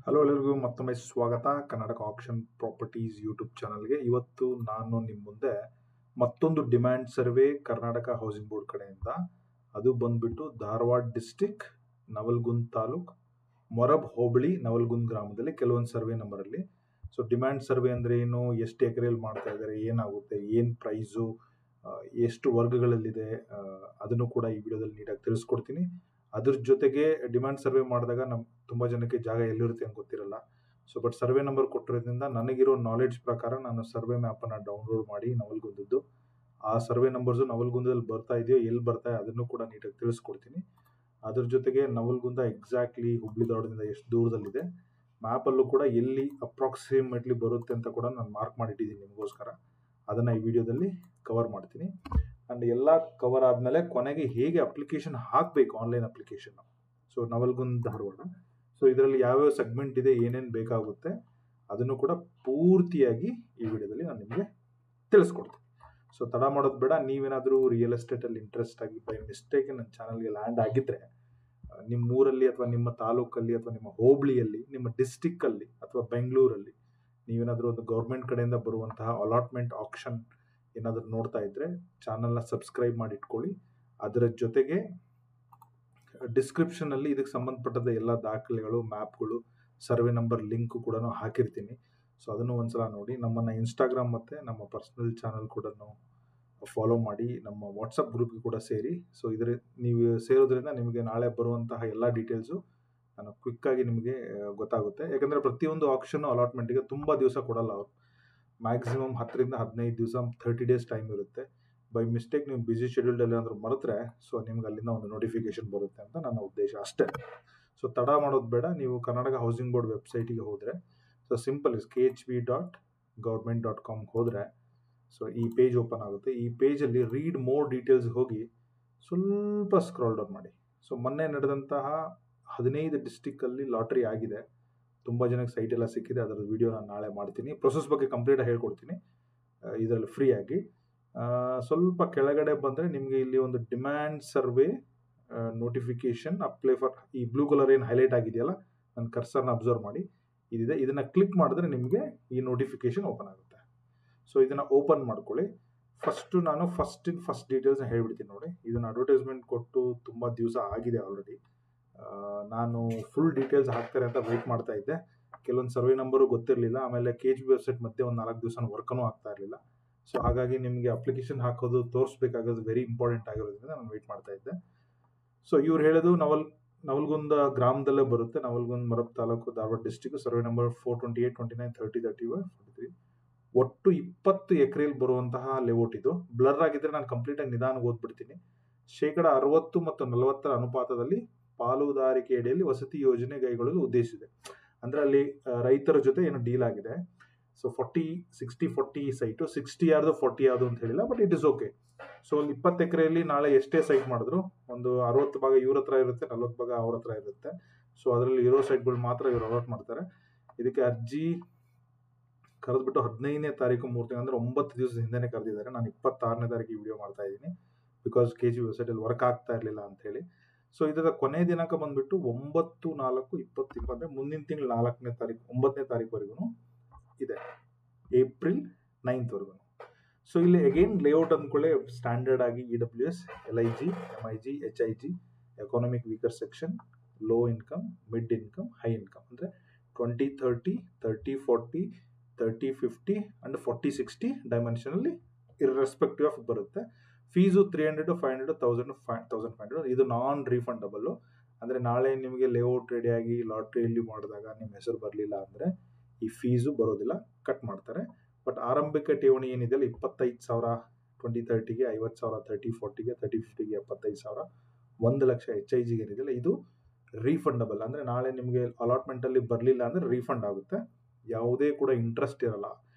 Hello ಎಲ್ಲರಿಗೂ ಮತ್ತೊಮ್ಮೆ ಸ್ವಾಗತ ಕರ್ನಾಟಕ ಆಕ್ಷನ್ ಪ್ರಾಪರ್ಟೀಸ್ ಯೂಟ್ಯೂಬ್ ಚಾನಲ್ಗೆ. ಇವತ್ತು ನಾನು ನಿಮ್ಮ ಮುಂದೆ ಮತ್ತೊಂದು demand survey Karnataka housing board ಕಡೆಯಿಂದ, ಅದು ಬಂದ್ಬಿಟ್ಟು ಧಾರವಾಡ ಡಿಸ್ಟಿಕ್ ನವಲ್ಗುಂದ್ ತಾಲೂಕ್ ಮೊರಬ್ ಹೋಬಳಿ ನವಲ್ಗುಂದ್ ಗ್ರಾಮದಲ್ಲಿ ಕೆಲವೊಂದು ಸರ್ವೆ ನಂಬರಲ್ಲಿ. ಸೊ ಡಿಮ್ಯಾಂಡ್ ಸರ್ವೆ ಅಂದರೆ ಏನು, ಎಷ್ಟು ಎಕರೆಯಲ್ಲಿ ಮಾಡ್ತಾ ಇದ್ದಾರೆ, ಏನಾಗುತ್ತೆ, ಏನು ಪ್ರೈಸು, ಎಷ್ಟು ವರ್ಗಗಳಲ್ಲಿದೆ, ಅದನ್ನು ಕೂಡ ಈ ವಿಡಿಯೋದಲ್ಲಿ ನೀಟಾಗಿ ತಿಳಿಸ್ಕೊಡ್ತೀನಿ. ಅದ್ರ ಜೊತೆಗೆ ಡಿಮ್ಯಾಂಡ್ ಸರ್ವೆ ಮಾಡಿದಾಗ ತುಂಬ ಜನಕ್ಕೆ ಜಾಗ ಎಲ್ಲಿರುತ್ತೆ ಅಂತ ಗೊತ್ತಿರಲ್ಲ. ಸೊ ಬಟ್ ಸರ್ವೆ ನಂಬರ್ ಕೊಟ್ಟಿರೋದ್ರಿಂದ ನನಗಿರೋ ನಾಲೆಡ್ಜ್ ಪ್ರಕಾರ ನಾನು ಸರ್ವೆ ಮ್ಯಾಪನ್ನು ಡೌನ್ಲೋಡ್ ಮಾಡಿ ನವಲ್ಗುಂದದ್ದು, ಆ ಸರ್ವೆ ನಂಬರ್ಸು ನವಲ್ಗುಂದದಲ್ಲಿ ಬರ್ತಾ ಇದೆಯೋ ಎಲ್ಲಿ ಬರ್ತಾ ಇದೆ ಅದನ್ನು ಕೂಡ ನೀಟಾಗಿ ತಿಳಿಸ್ಕೊಡ್ತೀನಿ. ಅದ್ರ ಜೊತೆಗೆ ನವಲ್ಗುಂದ ಎಕ್ಸಾಕ್ಟ್ಲಿ ಹುಬ್ಳಿ ಧಾರವಾಡದಿಂದ ಎಷ್ಟು ದೂರದಲ್ಲಿದೆ, ಮ್ಯಾಪಲ್ಲೂ ಕೂಡ ಎಲ್ಲಿ ಅಪ್ರಾಕ್ಸಿಮೇಟ್ಲಿ ಬರುತ್ತೆ ಅಂತ ಕೂಡ ನಾನು ಮಾರ್ಕ್ ಮಾಡಿಟ್ಟಿದ್ದೀನಿ ನಿಮಗೋಸ್ಕರ. ಅದನ್ನು ಈ ವಿಡಿಯೋದಲ್ಲಿ ಕವರ್ ಮಾಡ್ತೀನಿ. ಅಂಡ್ ಎಲ್ಲ ಕವರ್ ಆದಮೇಲೆ ಕೊನೆಗೆ ಹೇಗೆ ಅಪ್ಲಿಕೇಶನ್ ಹಾಕಬೇಕು, online application. So Navalgund Dharwad, so ಇದರಲ್ಲಿ ಯಾವ್ಯಾವ ಸೆಗ್ಮೆಂಟ್ ಇದೆ, ಏನೇನು ಬೇಕಾಗುತ್ತೆ ಅದನ್ನು ಕೂಡ ಪೂರ್ತಿಯಾಗಿ ಈ ವಿಡಿಯೋದಲ್ಲಿ ನಾನು ನಿಮಗೆ ತಿಳಿಸ್ಕೊಡ್ತೀನಿ. ಸೊ ತಡ ಮಾಡೋದು ಬೇಡ. ನೀವೇನಾದರೂ ರಿಯಲ್ ಎಸ್ಟೇಟಲ್ಲಿ ಇಂಟ್ರೆಸ್ಟ್ ಆಗಿ ಬೈ ಮಿಸ್ಟೇಕ್ ನನ್ನ ಚಾನಲ್ಗೆ ಲ್ಯಾಂಡ್ ಆಗಿದ್ದರೆ, ನಿಮ್ಮ ಊರಲ್ಲಿ ಅಥವಾ ನಿಮ್ಮ ತಾಲೂಕಲ್ಲಿ ಅಥವಾ ನಿಮ್ಮ ಹೋಬಳಿಯಲ್ಲಿ, ನಿಮ್ಮ ಡಿಸ್ಟಿಕ್ಕಲ್ಲಿ ಅಥವಾ ಬೆಂಗಳೂರಲ್ಲಿ ನೀವೇನಾದರೂ ಒಂದು ಗೌರ್ಮೆಂಟ್ ಕಡೆಯಿಂದ ಬರುವಂತಹ ಅಲಾಟ್ಮೆಂಟ್ ಆಕ್ಷನ್ ಏನಾದರೂ ನೋಡ್ತಾ ಇದ್ದರೆ ಚಾನಲ್ನ ಸಬ್ಸ್ಕ್ರೈಬ್ ಮಾಡಿ ಇಟ್ಕೊಳ್ಳಿ. ಅದರ ಜೊತೆಗೆ ಡಿಸ್ಕ್ರಿಪ್ಷನಲ್ಲಿ ಇದಕ್ಕೆ ಸಂಬಂಧಪಟ್ಟದ ಎಲ್ಲ ದಾಖಲೆಗಳು, ಮ್ಯಾಪ್ಗಳು, ಸರ್ವೆ ನಂಬರ್ ಲಿಂಕು ಕೂಡ ಹಾಕಿರ್ತೀನಿ. ಸೊ ಅದನ್ನು ಒಂದ್ಸಲ ನೋಡಿ. ನಮ್ಮನ್ನು ಇನ್ಸ್ಟಾಗ್ರಾಮ್ ಮತ್ತು ನಮ್ಮ ಪರ್ಸ್ನಲ್ ಚಾನಲ್ ಕೂಡ ಫಾಲೋ ಮಾಡಿ, ನಮ್ಮ ವಾಟ್ಸಪ್ ಗ್ರೂಪ್ಗೆ ಕೂಡ ಸೇರಿ. ಸೊ ನೀವು ಸೇರೋದ್ರಿಂದ ನಿಮಗೆ ನಾಳೆ ಬರುವಂತಹ ಎಲ್ಲ ಡೀಟೇಲ್ಸು ನಾನು ಕ್ವಿಕ್ಕಾಗಿ ನಿಮಗೆ ಗೊತ್ತಾಗುತ್ತೆ. ಯಾಕಂದರೆ ಪ್ರತಿಯೊಂದು ಆಕ್ಷನ್ನು ಅಲಾಟ್ಮೆಂಟಿಗೆ ತುಂಬ ದಿವಸ ಕೊಡಲ್ಲ ಅವರು. ಮ್ಯಾಕ್ಸಿಮಮ್ 10 ರಿಂದ 15 ದಿವಸ, 30 ಡೇಸ್ ಟೈಮ್ ಇರುತ್ತೆ. ಬೈ ಮಿಸ್ಟೇಕ್ ನೀವು ಬಿಸಿ ಶೆಡ್ಯೂಲ್ಡಲ್ಲಿ ಏನಾದರೂ ಮರೆತರೆ ಸೊ ನಿಮ್ಗೆ ಅಲ್ಲಿಂದ ಒಂದು ನೋಟಿಫಿಕೇಶನ್ ಬರುತ್ತೆ ಅಂತ ನನ್ನ ಉದ್ದೇಶ ಅಷ್ಟೇ. ಸೊ ತಡ ಮಾಡೋದು ಬೇಡ. ನೀವು ಕರ್ನಾಟಕ ಹೌಸಿಂಗ್ ಬೋರ್ಡ್ ವೆಬ್ಸೈಟಿಗೆ ಹೋದರೆ, ಸೊ ಸಿಂಪಲ್ khb.government.com ಹೋದರೆ ಸೊ ಈ ಪೇಜ್ ಓಪನ್ ಆಗುತ್ತೆ. ಈ ಪೇಜಲ್ಲಿ ರೀಡ್ ಮೋರ್ ಡೀಟೇಲ್ಸ್ ಹೋಗಿ ಸ್ವಲ್ಪ ಸ್ಕ್ರಾಲ್ ಡೌನ್ ಮಾಡಿ. ಸೊ ಮೊನ್ನೆ ನಡೆದಂತಹ 15 ಡಿಸ್ಟಿಕ್ಕಲ್ಲಿ ಲಾಟ್ರಿ ಆಗಿದೆ. ತುಂಬ ಜನಕ್ಕೆ ಸೈಟ್ ಎಲ್ಲ ಸಿಕ್ಕಿದೆ. ಅದರ ವಿಡಿಯೋ ನಾನು ನಾಳೆ ಮಾಡ್ತೀನಿ. ಪ್ರೊಸೆಸ್ ಬಗ್ಗೆ ಕಂಪ್ಲೀಟಾಗಿ ಹೇಳ್ಕೊಡ್ತೀನಿ ಇದರಲ್ಲಿ ಫ್ರೀಯಾಗಿ. ಸ್ವಲ್ಪ ಕೆಳಗಡೆ ಬಂದರೆ ನಿಮಗೆ ಇಲ್ಲಿ ಒಂದು demand survey notification apply for, ಈ ಬ್ಲೂ ಕಲರ್ ಏನು ಹೈಲೈಟ್ ಆಗಿದೆಯಲ್ಲ, ನನ್ನ ಕರ್ಸರ್ನ ಅಬ್ಸರ್ವ್ ಮಾಡಿ, ಇದಿದೆ. ಇದನ್ನು ಕ್ಲಿಕ್ ಮಾಡಿದ್ರೆ ನಿಮಗೆ ಈ ನೋಟಿಫಿಕೇಶನ್ ಓಪನ್ ಆಗುತ್ತೆ. ಸೊ ಇದನ್ನು ಓಪನ್ ಮಾಡ್ಕೊಳ್ಳಿ. ನಾನು ಫಸ್ಟ್ ಡೀಟೇಲ್ಸ್ನ ಹೇಳ್ಬಿಡ್ತೀನಿ ನೋಡಿ. ಇದನ್ನು ಅಡ್ವರ್ಟೈಸ್ಮೆಂಟ್ ಕೊಟ್ಟು ತುಂಬ ದಿವಸ ಆಗಿದೆ ಆಲ್ರೆಡಿ. ನಾನು ಫುಲ್ ಡೀಟೇಲ್ಸ್ ಹಾಕ್ತಾರೆ ಅಂತ ವೆಯ್ಟ್ ಮಾಡ್ತಾ ಇದ್ದೆ. ಕೆಲವೊಂದು ಸರ್ವೆ ನಂಬರು ಗೊತ್ತಿರಲಿಲ್ಲ. ಆಮೇಲೆ KHB ವೆಬ್ಸೈಟ್ ಮಧ್ಯೆ ಒಂದು 4 ದಿವಸ ವರ್ಕನೂ ಆಗ್ತಾ ಇರಲಿಲ್ಲ. ಸೊ ಹಾಗಾಗಿ ನಿಮಗೆ ಅಪ್ಲಿಕೇಶನ್ ಹಾಕೋದು ತೋರಿಸ್ಬೇಕಾಗೋದು ವೆರಿ ಇಂಪಾರ್ಟೆಂಟ್ ಆಗಿರೋದ್ರಿಂದ ನಾನು ವೆಯ್ಟ್ ಮಾಡ್ತಾ ಇದ್ದೆ. ಸೊ ಇವ್ರು ಹೇಳೋದು ನವಲ್ಗುಂದ ಗ್ರಾಮದಲ್ಲೇ ಬರುತ್ತೆ. Navalgund Morab taluk Dharwad district. Survey number 428, 29, 30, 31, 43. ಒಟ್ಟು 20 ಎಕರೆಯಲ್ಲಿ ಬರುವಂತಹ ಲೇಔಟ್ ಇದು. ಬ್ಲರ್ ಆಗಿದ್ರೆ ನಾನು ಕಂಪ್ಲೀಟಾಗಿ ನಿಧಾನಕ್ಕೆ ಓದ್ಬಿಡ್ತೀನಿ. 60% ಮತ್ತು 40% ಅನುಪಾತದಲ್ಲಿ ಪಾಲುದಾರಿಕೆ ಅಡಿಯಲ್ಲಿ ವಸತಿ ಯೋಜನೆ ಕೈಗೊಳ್ಳಲು ಉದ್ದೇಶಿಸಿದೆ. ಅಂದರೆ ಅಲ್ಲಿ ರೈತರ ಜೊತೆ ಏನು ಡೀಲ್ ಆಗಿದೆ. ಸೊ 60-40 ಸೈಟು, 60 ಯಾರ್ದು 40 ಯಾರ್ದು ಅಂತ ಹೇಳಿಲ್ಲ, but it is okay. So ಒಂದು 20 ಎಕರೆಯಲ್ಲಿ ನಾಳೆ ಎಷ್ಟೇ ಸೈಟ್ ಮಾಡಿದ್ರು ಒಂದು 60 ಭಾಗ ಇವ್ರ ಹತ್ರ ಇರುತ್ತೆ, 40 ಭಾಗ ಅವ್ರ ಹತ್ರ ಇರುತ್ತೆ. ಸೊ ಅದರಲ್ಲಿ ಇರೋ ಸೈಟ್ಗಳು ಮಾತ್ರ ಇವರು ಅಲಾಟ್ ಮಾಡ್ತಾರೆ. ಇದಕ್ಕೆ ಅರ್ಜಿ ಕರೆದ್ಬಿಟ್ಟು 15ನೇ ತಾರೀಕು 3 ತಿಂಗಳು, ಅಂದರೆ 9 ದಿವಸದ ಹಿಂದೆನೇ ಕರೆದಿದ್ದಾರೆ. ನಾನು 26ನೇ ತಾರೀಕು ಈ ವಿಡಿಯೋ ಮಾಡ್ತಾ ಇದ್ದೀನಿ, ಬಿಕಾಸ್ KHB ವೆಬ್ಸೈಟಲ್ಲಿ ವರ್ಕ್ ಆಗ್ತಾ ಇರಲಿಲ್ಲ ಅಂತ ಹೇಳಿ. ಸೊ ಇದರ ಕೊನೆ ದಿನಾಂಕ ಬಂದ್ಬಿಟ್ಟು 9/4/2020, ಅಂದರೆ ಮುಂದಿನ ತಿಂಗಳು 9ನೇ ತಾರೀಕುವರೆಗೂ ಇದೆ, ಏಪ್ರಿಲ್ 9th. ಸೊ ಇಲ್ಲಿ ಅಗೇನ್ ಲೇಔಟ್ ಅಂದ್ಕೊಳ್ಳಿ, ಸ್ಟ್ಯಾಂಡರ್ಡ್ ಆಗಿ EWS, LIG, MIG, HIG, economic weaker section, low income, mid income, high income, ಅಂದರೆ 20-30, 30-40, 30-50 ಅಂಡ್ 40-60 ಡೈಮೆನ್ಷನಲ್ಲಿ ಇರ್ರೆಸ್ಪೆಕ್ಟಿವ್ ಆಫ್ ಬರುತ್ತೆ. ಫೀಸು 300, 500, 1,500. ಇದು ನಾನ್ ರೀಫಂಡಬಲ್ಲು. ಅಂದರೆ ನಾಳೆ ನಿಮಗೆ ಲೇಔಟ್ ರೆಡಿಯಾಗಿ ಲಾಟ್ರಿಯಲ್ಲಿ ಮಾಡಿದಾಗ ನಿಮ್ಮ ಹೆಸರು ಬರಲಿಲ್ಲ ಅಂದರೆ ಈ ಫೀಸು ಬರೋದಿಲ್ಲ, ಕಟ್ ಮಾಡ್ತಾರೆ. ಬಟ್ ಆರಂಭಿಕ ಠೇವಣಿ ಏನಿದೆಯಲ್ಲ 25,000 20-30ಗೆ, 50,000 30-40ಗೆ, 30-50ಗೆ 75,000, 1 ಲಕ್ಷ HIGಗೆ ಏನಿದೆಯಲ್ಲ ಇದು ರೀಫಂಡಬಲ್. ಅಂದರೆ ನಾಳೆ ನಿಮಗೆ ಅಲಾಟ್ಮೆಂಟಲ್ಲಿ ಬರಲಿಲ್ಲ ಅಂದರೆ ರೀಫಂಡ್ ಆಗುತ್ತೆ, ಯಾವುದೇ ಕೂಡ ಇಂಟ್ರೆಸ್ಟ್ ಇರಲ್ಲ.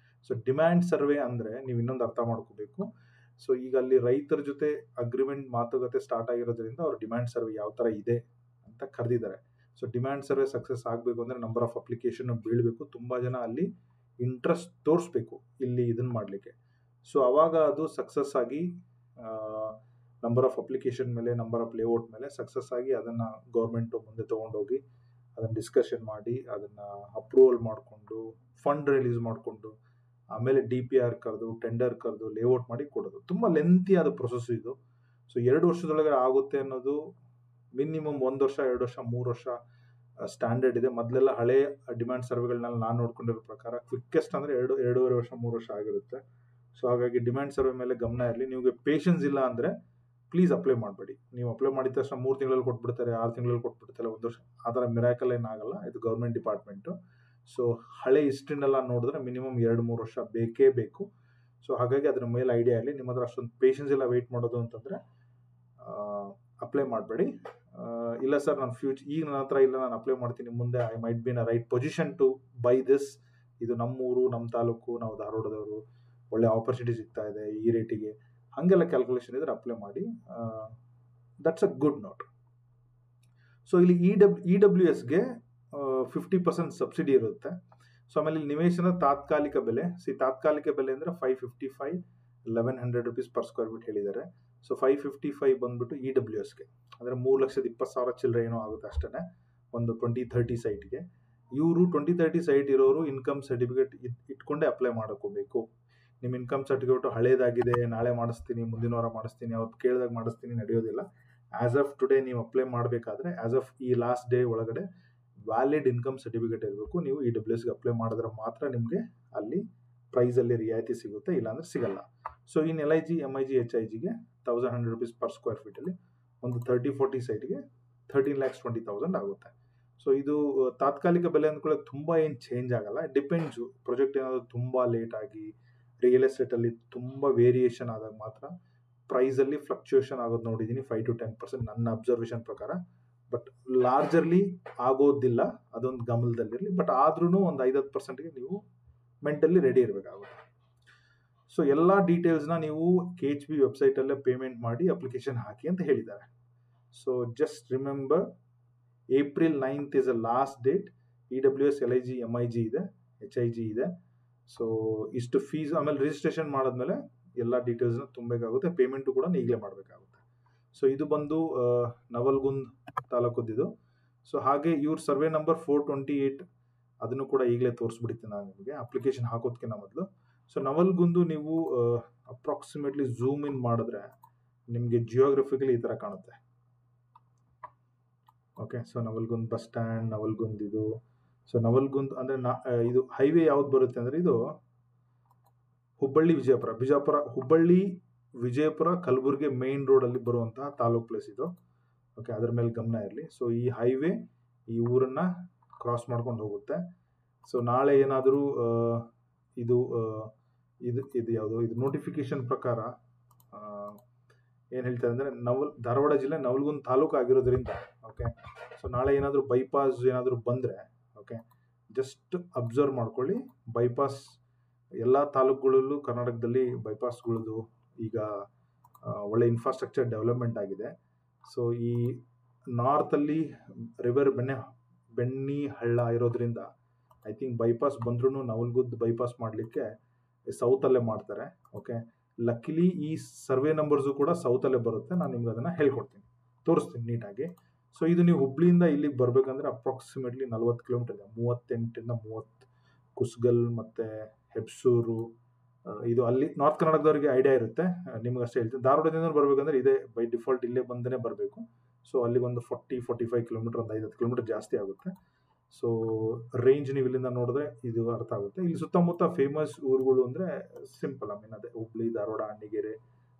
ಸೊ ಡಿಮ್ಯಾಂಡ್ ಸರ್ವೆ ಅಂದರೆ ನೀವು ಇನ್ನೊಂದು ಅರ್ಥ ಮಾಡ್ಕೋಬೇಕು. ಸೊ ಈಗ ಅಲ್ಲಿ ರೈತರ ಜೊತೆ ಅಗ್ರಿಮೆಂಟ್ ಮಾತುಕತೆ ಸ್ಟಾರ್ಟ್ ಆಗಿರೋದ್ರಿಂದ ಅವ್ರು ಡಿಮ್ಯಾಂಡ್ ಸರ್ವೆ ಯಾವ ಥರ ಇದೆ ಅಂತ ಕರೆದಿದ್ದಾರೆ. ಸೊ ಡಿಮ್ಯಾಂಡ್ ಸರ್ವೆ ಸಕ್ಸಸ್ ಆಗಬೇಕು ಅಂದರೆ ನಂಬರ್ ಆಫ್ ಅಪ್ಲಿಕೇಶನ್ ಬೀಳಬೇಕು, ತುಂಬ ಜನ ಅಲ್ಲಿ ಇಂಟ್ರೆಸ್ಟ್ ತೋರಿಸ್ಬೇಕು ಇಲ್ಲಿ ಇದನ್ನು ಮಾಡಲಿಕ್ಕೆ. ಸೊ ಆವಾಗ ಅದು ಸಕ್ಸಸ್ ಆಗಿ ನಂಬರ್ ಆಫ್ ಅಪ್ಲಿಕೇಶನ್ ಮೇಲೆ, ನಂಬರ್ ಆಫ್ ಲೇಔಟ್ ಮೇಲೆ ಸಕ್ಸಸ್ ಆಗಿ ಅದನ್ನು ಗೌರ್ಮೆಂಟು ಮುಂದೆ ತೊಗೊಂಡೋಗಿ ಅದನ್ನು ಡಿಸ್ಕಷನ್ ಮಾಡಿ ಅದನ್ನು ಅಪ್ರೂವಲ್ ಮಾಡಿಕೊಂಡು ಫಂಡ್ ರಿಲೀಸ್ ಮಾಡಿಕೊಂಡು ಆಮೇಲೆ DPR ಕರೆದು ಟೆಂಡರ್ ಕರೆದು ಲೇಔಟ್ ಮಾಡಿ ಕೊಡೋದು. ತುಂಬ ಲೆಂತಿ ಆದ ಪ್ರೊಸೆಸ್ ಇದು. ಸೊ 2 ವರ್ಷದೊಳಗಡೆ ಆಗುತ್ತೆ ಅನ್ನೋದು ಮಿನಿಮಮ್ 1 ವರ್ಷ 2 ವರ್ಷ 3 ವರ್ಷ ಸ್ಟ್ಯಾಂಡರ್ಡ್ ಇದೆ. ಮೊದಲೆಲ್ಲ ಹಳೆ ಡಿಮ್ಯಾಂಡ್ ಸರ್ವೆಗಳನ್ನೆಲ್ಲ ನಾನು ನೋಡ್ಕೊಂಡಿರೋ ಪ್ರಕಾರ ಕ್ವಿಕ್ಕೆಸ್ಟ್ ಅಂದರೆ 2.5 ವರ್ಷ 3 ವರ್ಷ ಆಗಿರುತ್ತೆ. ಸೊ ಹಾಗಾಗಿ ಡಿಮ್ಯಾಂಡ್ ಸರ್ವೆ ಮೇಲೆ ಗಮನ ಇರಲಿ. ನಿಮಗೆ ಪೇಷನ್ಸ್ ಇಲ್ಲ ಅಂದರೆ ಪ್ಲೀಸ್ ಅಪ್ಲೈ ಮಾಡಬೇಡಿ. ನೀವು ಅಪ್ಲೈ ಮಾಡಿದ ತಕ್ಷಣ 3 ತಿಂಗಳಲ್ಲಿ ಕೊಟ್ಬಿಡ್ತಾರೆ, 6 ತಿಂಗಳಲ್ಲಿ ಕೊಟ್ಬಿಡ್ತಾರೆ, 1 ವರ್ಷ, ಆ ಥರ ಮಿರಾಕಲ್ ಏನಾಗಲ್ಲ. ಇದು ಗೌರ್ಮೆಂಟ್ ಡಿಪಾರ್ಟ್ಮೆಂಟು. ಸೊ ಹಳೆ ಹಿಸ್ಟ್ರಿನೆಲ್ಲ ನೋಡಿದ್ರೆ ಮಿನಿಮಮ್ 2-3 ವರ್ಷ ಬೇಕೇ ಬೇಕು. ಸೊ ಹಾಗಾಗಿ ಅದ್ರ ಮೇಲೆ ಐಡಿಯಾ ಇರಲಿ. ನಿಮ್ಮ ಹತ್ರ ಅಷ್ಟೊಂದು ಪೇಷನ್ಸ್ ಎಲ್ಲ ವೆಯ್ಟ್ ಮಾಡೋದು ಅಂತಂದರೆ ಅಪ್ಲೈ ಮಾಡಬೇಡಿ. ಇಲ್ಲ ಸರ್ ನಾನು ಈಗ ನನ್ನ ಹತ್ರ ಇಲ್ಲ, ನಾನು ಅಪ್ಲೈ ಮಾಡ್ತೀನಿ, ಮುಂದೆ I might be in a right position to buy this, ಇದು ನಮ್ಮೂರು, ನಮ್ಮ ತಾಲೂಕು, ನಾವು ಧಾರವಾಡದವರು, ಒಳ್ಳೆ ಆಪರ್ಚುನಿಟಿ ಸಿಗ್ತಾ ಇದೆ ಈ ರೇಟಿಗೆ, ಹಾಗೆಲ್ಲ ಕ್ಯಾಲ್ಕುಲೇಷನ್ ಇದ್ರೆ ಅಪ್ಲೈ ಮಾಡಿ. That's a good note. So ಇಲ್ಲಿ EWSಗೆ 50% ಸಬ್ಸಿಡಿ ಇರುತ್ತೆ. ಸೊ ಆಮೇಲೆ ಇಲ್ಲಿ ನಿವೇಶನ ತಾತ್ಕಾಲಿಕ ಬೆಲೆ, ತಾತ್ಕಾಲಿಕ ಬೆಲೆ ಅಂದರೆ 555 1100 rupees per square feet ಹೇಳಿದ್ದಾರೆ. ಸೊ 555 ಬಂದ್ಬಿಟ್ಟು EWSಗೆ ಅಂದರೆ 3,20,000 ಚಿಲ್ಲರೆ ಏನೋ ಆಗುತ್ತೆ ಅಷ್ಟೇ, ಒಂದು 20-30 ಸೈಟ್ಗೆ. ಇವರು 20-30 ಸೈಟ್ ಇರೋರು ಇನ್ಕಮ್ ಸರ್ಟಿಫಿಕೇಟ್ ಇಟ್ಕೊಂಡೇ ಅಪ್ಲೈ ಮಾಡ್ಕೋಬೇಕು. ನಿಮ್ಮ ಇನ್ಕಮ್ ಸರ್ಟಿಫಿಕೇಟ್ ಹಳೇದಾಗಿದೆ, ನಾಳೆ ಮಾಡಿಸ್ತೀನಿ, ಮುಂದಿನ ವಾರ ಮಾಡಿಸ್ತೀನಿ, ಅವ್ರು ಕೇಳಿದಾಗ ಮಾಡಿಸ್ತೀನಿ, ನಡೆಯೋದಿಲ್ಲ. ಆಸ್ ಆಫ್ ಟುಡೇ ನೀವು ಅಪ್ಲೈ ಮಾಡಬೇಕಾದ್ರೆ ಆಸ್ ಆಫ್ ಈ ಲಾಸ್ಟ್ ಡೇ ಒಳಗಡೆ ವ್ಯಾಲಿಡ್ ಇನ್ಕಮ್ ಸರ್ಟಿಫಿಕೇಟ್ ಇರಬೇಕು. ನೀವು EWSಗೆ ಅಪ್ಲೈ ಮಾಡಿದ್ರೆ ಮಾತ್ರ ನಿಮಗೆ ಅಲ್ಲಿ ಪ್ರೈಸಲ್ಲಿ ರಿಯಾಯಿತಿ ಸಿಗುತ್ತೆ, ಇಲ್ಲಾಂದ್ರೆ ಸಿಗಲ್ಲ. So in LIG, MIG, HIGಗೆ 1,100 rupees per square feet ಅಲ್ಲಿ ಒಂದು 30-40 ಸೈಟ್ಗೆ 13,20,000 ಆಗುತ್ತೆ. ಸೊ ಇದು ತಾತ್ಕಾಲಿಕ ಬೆಲೆ ಅಂದ್ಕೊಳ್ಳೋಕೆ ತುಂಬ ಏನು ಚೇಂಜ್ ಆಗಲ್ಲ. ಡಿಪೆಂಡ್ಸು, ಪ್ರಾಜೆಕ್ಟ್ ಏನಾದರೂ ತುಂಬ ಲೇಟ್ ಆಗಿ ರಿಯಲ್ ಎಸ್ಟೇಟಲ್ಲಿ ತುಂಬ ವೇರಿಯೇಷನ್ ಆದಾಗ ಮಾತ್ರ ಪ್ರೈಸಲ್ಲಿ ಫ್ಲಕ್ಚುಯೇಷನ್ ಆಗೋದು ನೋಡಿದ್ದೀನಿ, 5-10% ನನ್ನ ಅಬ್ಸರ್ವೇಷನ್ ಪ್ರಕಾರ. ಬಟ್ ಲಾರ್ಜರ್ಲಿ ಆಗೋದಿಲ್ಲ, ಅದೊಂದು ಗಮನದಲ್ಲಿರಲಿ. ಬಟ್ ಆದ್ರೂ ಒಂದು 5-10%ಗೆ ನೀವು ಮೆಂಟಲಿ ರೆಡಿ ಇರಬೇಕಾಗುತ್ತೆ. ಸೊ ಎಲ್ಲ ಡೀಟೇಲ್ಸ್ನ ನೀವು KHB ವೆಬ್ಸೈಟಲ್ಲೇ ಪೇಮೆಂಟ್ ಮಾಡಿ ಅಪ್ಲಿಕೇಶನ್ ಹಾಕಿ ಅಂತ ಹೇಳಿದ್ದಾರೆ. So just remember, April 9th is a last date. EWS, LIG, MIG ಇದೆ, HIG ಇದೆ. ಸೊ ಇಷ್ಟು ಫೀಸ್, ಆಮೇಲೆ ರಿಜಿಸ್ಟ್ರೇಷನ್ ಮಾಡಿದ್ಮೇಲೆ ಎಲ್ಲ ಡೀಟೇಲ್ಸ್ನ ತುಂಬಬೇಕಾಗುತ್ತೆ. ಪೇಮೆಂಟು ಕೂಡ ಈಗಲೇ ಮಾಡಬೇಕಾಗುತ್ತೆ. ಸೊ ಇದು ಬಂದು ನವಲ್ಗುಂದ್ ತಾಲೂಕದ್ದು. ಸೊ ಹಾಗೆ ಇವ್ರ ಸರ್ವೆ ನಂಬರ್ 428 ಅದನ್ನು ಕೂಡ ಈಗಲೇ ತೋರಿಸ್ಬಿಡ್ತೀನಿ ನಾನು ನಿಮಗೆ ಅಪ್ಲಿಕೇಶನ್ ಹಾಕೋದಕ್ಕಿಂತ ಮೊದಲು. ಸೊ ನವಲ್ಗುಂದು ನೀವು ಅಪ್ರಾಕ್ಸಿಮೇಟ್ಲಿ ಝೂಮ್ ಇನ್ ಮಾಡಿದ್ರೆ ನಿಮಗೆ ಜಿಯೋಗ್ರಫಿಕಲಿ ಈ ಥರ ಕಾಣುತ್ತೆ. Okay, so Navalgund bus stand, Navalgund ಇದು. ಸೊ ನವಲ್ಗುಂದ್ ಅಂದರೆ ಇದು ಹೈವೇ ಯಾವ್ದು ಬರುತ್ತೆ ಅಂದರೆ ಇದು ಹುಬ್ಬಳ್ಳಿ ವಿಜಯಪುರ ಕಲಬುರಗಿ ಮೇನ್ ರೋಡಲ್ಲಿ ಬರುವಂತಹ ತಾಲೂಕ್ ಪ್ಲೇಸ್ ಇದು. ಓಕೆ, ಅದ್ರ ಮೇಲೆ ಗಮನ ಇರಲಿ. ಸೊ ಈ ಹೈವೇ ಈ ಊರನ್ನು ಕ್ರಾಸ್ ಮಾಡ್ಕೊಂಡು ಹೋಗುತ್ತೆ. ಸೊ ನಾಳೆ ಏನಾದರೂ ಇದು ಯಾವುದು ಇದು ನೋಟಿಫಿಕೇಶನ್ ಪ್ರಕಾರ ಏನು ಹೇಳ್ತಾರೆ ಅಂದರೆ ಧಾರವಾಡ ಜಿಲ್ಲೆ ನವಲ್ಗುಂದ್ ತಾಲೂಕು ಆಗಿರೋದ್ರಿಂದ, ಓಕೆ, ಸೊ ನಾಳೆ ಏನಾದರೂ ಬೈಪಾಸ್ ಏನಾದರೂ ಬಂದರೆ, ಓಕೆ, ಜಸ್ಟ್ ಅಬ್ಸರ್ವ್ ಮಾಡ್ಕೊಳ್ಳಿ. ಬೈಪಾಸ್ ಎಲ್ಲ ತಾಲೂಕುಗಳಲ್ಲೂ ಕರ್ನಾಟಕದಲ್ಲಿ ಬೈಪಾಸ್ಗಳದ್ದು ಈಗ ಒಳ್ಳೆ ಇನ್ಫ್ರಾಸ್ಟ್ರಕ್ಚರ್ ಡೆವಲಪ್ಮೆಂಟ್ ಆಗಿದೆ. ಸೊ ಈ ನಾರ್ತಲ್ಲಿ ರಿವರ್ ಬೆಣ್ಣಿ ಹಳ್ಳ ಇರೋದ್ರಿಂದ ಐ ಥಿಂಕ್ ಬೈಪಾಸ್ ಬಂದ್ರೂ ನವಲ್ಗುಂದ್ ಬೈಪಾಸ್ ಮಾಡಲಿಕ್ಕೆ ಸೌತಲ್ಲೇ ಮಾಡ್ತಾರೆ. ಓಕೆ, ಲಕ್ಕಿಲಿ ಈ ಸರ್ವೆ ನಂಬರ್ಸು ಕೂಡ ಸೌತಲ್ಲೇ ಬರುತ್ತೆ. ನಾನು ನಿಮ್ಗೆ ಅದನ್ನು ಹೇಳ್ಕೊಡ್ತೀನಿ, ತೋರಿಸ್ತೀನಿ ನೀಟಾಗಿ. ಸೊ ಇದು ನೀವು ಹುಬ್ಳಿಯಿಂದ ಇಲ್ಲಿಗೆ ಬರಬೇಕಂದ್ರೆ ಅಪ್ರಾಕ್ಸಿಮೇಟ್ಲಿ 40 ಕಿಲೋಮೀಟರ್ ಇದೆ, 38ರಿಂದ 30. ಕುಸ್ಗಲ್ ಮತ್ತು ಹೆಬ್ಸೂರು, ಇದು ಅಲ್ಲಿ ನಾರ್ತ್ ಕರ್ನಾಟಕದವರಿಗೆ ಐಡಿಯಾ ಇರುತ್ತೆ, ನಿಮ್ಗೆ ಅಷ್ಟೇ ಹೇಳ್ತೀನಿ. ಧಾರವಾಡದಿಂದ ಬರಬೇಕಂದ್ರೆ ಇದೇ ಬೈ ಡಿಫಾಲ್ಟ್ ಇಲ್ಲೇ ಬಂದೇ ಬರಬೇಕು. ಸೊ ಅಲ್ಲಿ ಒಂದು 40-45 ಕಿಲೋಮೀಟರ್, ಒಂದು 50 ಕಿಲೋಮೀಟರ್ ಜಾಸ್ತಿ ಆಗುತ್ತೆ. ಸೊ ರೇಂಜ್ ನೀವು ಇಲ್ಲಿಂದ ನೋಡಿದ್ರೆ ಇದು ಅರ್ಥ ಆಗುತ್ತೆ. ಇಲ್ಲಿ ಸುತ್ತಮುತ್ತ ಫೇಮಸ್ ಊರುಗಳು ಅಂದರೆ ಸಿಂಪಲ್, ಅದೇ ಹುಬ್ಳಿ, ಧಾರವಾಡ, ಅಣ್ಣಿಗೇರಿ,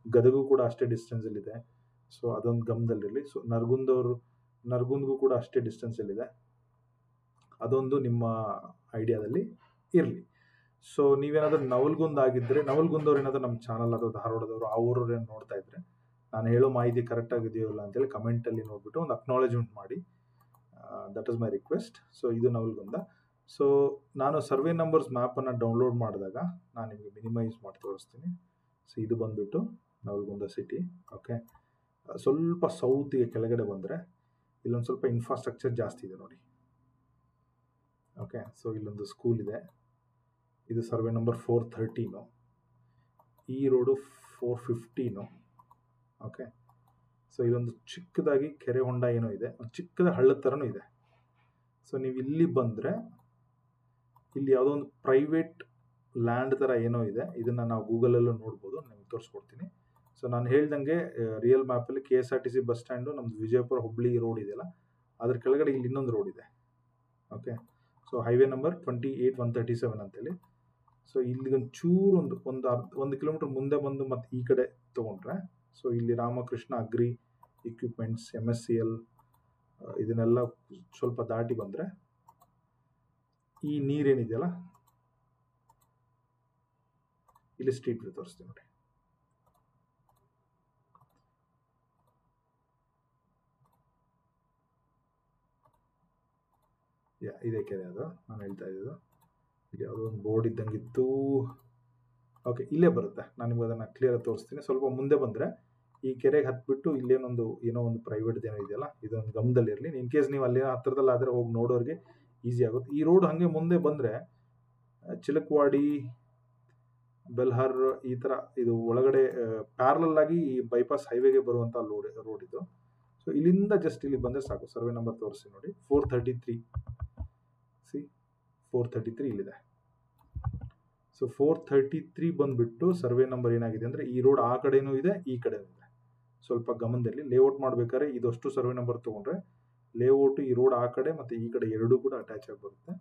ಗದಗು ಕೂಡ ಅಷ್ಟೇ ಡಿಸ್ಟೆನ್ಸಲ್ಲಿದೆ. ಸೊ ಅದೊಂದು ಗಮನದಲ್ಲಿರಲಿ. ಸೊ ನರಗುಂದ್ಗೂ ಕೂಡ ಅಷ್ಟೇ ಡಿಸ್ಟೆನ್ಸಲ್ಲಿದೆ, ಅದೊಂದು ನಿಮ್ಮ ಐಡಿಯಾದಲ್ಲಿ ಇರಲಿ. ಸೊ ನೀವೇನಾದರೂ ನವಲ್ಗುಂದ್ ಆಗಿದ್ದರೆ, ನವಲ್ಗುಂದವ್ರು ಏನಾದರೂ ನಮ್ಮ ಚಾನಲ್ ಅಥವಾ ಧಾರವಾಡದವರು ಆ ಊರವ್ರು ಏನು ನೋಡ್ತಾ ಇದ್ರೆ, ನಾನು ಹೇಳೋ ಮಾಹಿತಿ ಕರೆಕ್ಟ್ ಆಗಿದೆಯೋ ಇಲ್ಲ ಅಂತೇಳಿ ಕಮೆಂಟಲ್ಲಿ ನೋಡಿಬಿಟ್ಟು ಒಂದು ಅಕ್ನಾಲೇಜ್ಮೆಂಟ್ ಮಾಡಿ. That is my request. So ಇದು ನವಲ್ಗುಂದ. ಸೊ ನಾನು ಸರ್ವೆ ನಂಬರ್ಸ್ ಮ್ಯಾಪನ್ನು ಡೌನ್ಲೋಡ್ ಮಾಡಿದಾಗ ನಾನು ನಿಮಗೆ ಮಿನಿಮೈಸ್ ಮಾಡಿ ತೋರಿಸ್ತೀನಿ. ಸೊ ಇದು ಬಂದುಬಿಟ್ಟು ನವಲ್ಗುಂದ ಸಿಟಿ. ಓಕೆ, ಸ್ವಲ್ಪ ಸೌತಿಗೆ ಕೆಳಗಡೆ ಬಂದರೆ ಇಲ್ಲೊಂದು ಸ್ವಲ್ಪ ಇನ್ಫ್ರಾಸ್ಟ್ರಕ್ಚರ್ ಜಾಸ್ತಿ ಇದೆ ನೋಡಿ. ಓಕೆ, ಸೊ ಇಲ್ಲೊಂದು ಸ್ಕೂಲ್ ಇದೆ, ಇದು ಸರ್ವೆ ನಂಬರ್ 413. ಈ ರೋಡು 415. ಓಕೆ, ಸೊ ಇಲ್ಲೊಂದು ಚಿಕ್ಕದಾಗಿ ಕೆರೆ ಹೊಂಡ ಏನೋ ಇದೆ, ಒಂದು ಚಿಕ್ಕದ ಹಳ್ಳದ ಥರನೂ ಇದೆ. ಸೊ ನೀವು ಇಲ್ಲಿ ಬಂದರೆ ಇಲ್ಲಿ ಯಾವುದೋ ಒಂದು ಪ್ರೈವೇಟ್ ಲ್ಯಾಂಡ್ ಥರ ಏನೋ ಇದೆ. ಇದನ್ನು ನಾವು ಗೂಗಲಲ್ಲೂ ನೋಡ್ಬೋದು, ನಿಮ್ಗೆ ತೋರಿಸ್ಕೊಡ್ತೀನಿ. ಸೊ ನಾನು ಹೇಳ್ದಂಗೆ ರಿಯಲ್ ಮ್ಯಾಪಲ್ಲಿ KSRTC ಬಸ್ ಸ್ಟ್ಯಾಂಡು ನಮ್ಮದು ವಿಜಯಪುರ ಹುಬ್ಳಿ ರೋಡ್ ಇದೆಯಲ್ಲ, ಅದ್ರ ಕೆಳಗಡೆ ಇಲ್ಲಿ ಇನ್ನೊಂದು ರೋಡ್ ಇದೆ. ಓಕೆ, ಸೊ ಹೈವೇ ನಂಬರ್ 28-137 ಅಂತೇಳಿ. ಸೊ ಇಲ್ಲಿ ಒಂಚೂರು ಒಂದು ಕಿಲೋಮೀಟರ್ ಮುಂದೆ ಬಂದು ಮತ್ತೆ ಈ ಕಡೆ ತೊಗೊಂಡ್ರೆ, ಸೊ ಇಲ್ಲಿ ರಾಮಕೃಷ್ಣ ಅಗ್ರಿ ಇಕ್ವಿಪ್ಮೆಂಟ್ಸ್ MSCL ಇದನ್ನೆಲ್ಲ ಸ್ವಲ್ಪ ದಾಟಿ ಬಂದರೆ ಈ ನೀರೇನಿದೆಯಲ್ಲ, ಇಲ್ಲಿ ಸ್ಟ್ರೀಟ್ ವ್ಯೂ ತೋರಿಸ್ತೀನಿ ನೋಡಿ. ಇದೇ ಕೆರೆ ಅದು ನಾನು ಹೇಳ್ತಾ ಇದ್ದು. ಇಲ್ಲಿ ಯಾವುದೋ ಒಂದು ಬೋರ್ಡ್ ಇದ್ದಂಗಿತ್ತು. ಓಕೆ, ಇಲ್ಲೇ ಬರುತ್ತೆ. ನಾನು ನಿಮ್ಗೆ ಅದನ್ನು ಕ್ಲಿಯರಾಗಿ ತೋರಿಸ್ತೀನಿ. ಸ್ವಲ್ಪ ಮುಂದೆ ಬಂದರೆ ಈ ಕೆರೆಗೆ ಹತ್ಬಿಟ್ಟು ಏನೋ ಒಂದು ಪ್ರೈವೇಟ್ ಏನೋ ಇದೆಯಲ್ಲ, ಇದೊಂದು ಗಮನದಲ್ಲಿರಲಿ. ಇನ್ ಕೇಸ್ ನೀವು ಅಲ್ಲಿ ಹತ್ತಿರದಲ್ಲಾದರೆ ಹೋಗಿ ನೋಡೋರಿಗೆ ಈಸಿ ಆಗುತ್ತೆ. ಈ ರೋಡ್ ಹಾಗೆ ಮುಂದೆ ಬಂದರೆ ಚಿಲಕವಾಡಿ, ಬೆಲ್ಹಾರ್ ಈ ಥರ ಇದು ಒಳಗಡೆ ಪ್ಯಾರಲಲ್ ಆಗಿ ಈ ಬೈಪಾಸ್ ಹೈವೇಗೆ ಬರುವಂಥ ರೋಡ್ ಇದು. ಸೊ ಇಲ್ಲಿಂದ ಜಸ್ಟ್ ಇಲ್ಲಿ ಬಂದರೆ ಸಾಕು. ಸರ್ವೆ ನಂಬರ್ ತೋರಿಸಿ ನೋಡಿ, 433. 433 ಇಲ್ಲಿದೆ. ಸೊ 433 ಬಂದುಬಿಟ್ಟು ಸರ್ವೆ ನಂಬರ್ ಏನಾಗಿದೆ ಅಂದರೆ, ಈ ರೋಡ್ ಆ ಕಡೆನೂ ಇದೆ, ಈ ಕಡೆನೂ ಇದೆ. ಸ್ವಲ್ಪ ಗಮನದಲ್ಲಿ ಲೇಔಟ್ ಮಾಡಬೇಕಾದ್ರೆ ಇದಷ್ಟು ಸರ್ವೆ ನಂಬರ್ ತೊಗೊಂಡ್ರೆ ಲೇಔಟು ಈ ರೋಡ್ ಆ ಕಡೆ ಮತ್ತು ಈ ಕಡೆ ಎರಡೂ ಕೂಡ ಅಟ್ಯಾಚ್ ಆಗಿ ಬರುತ್ತೆ.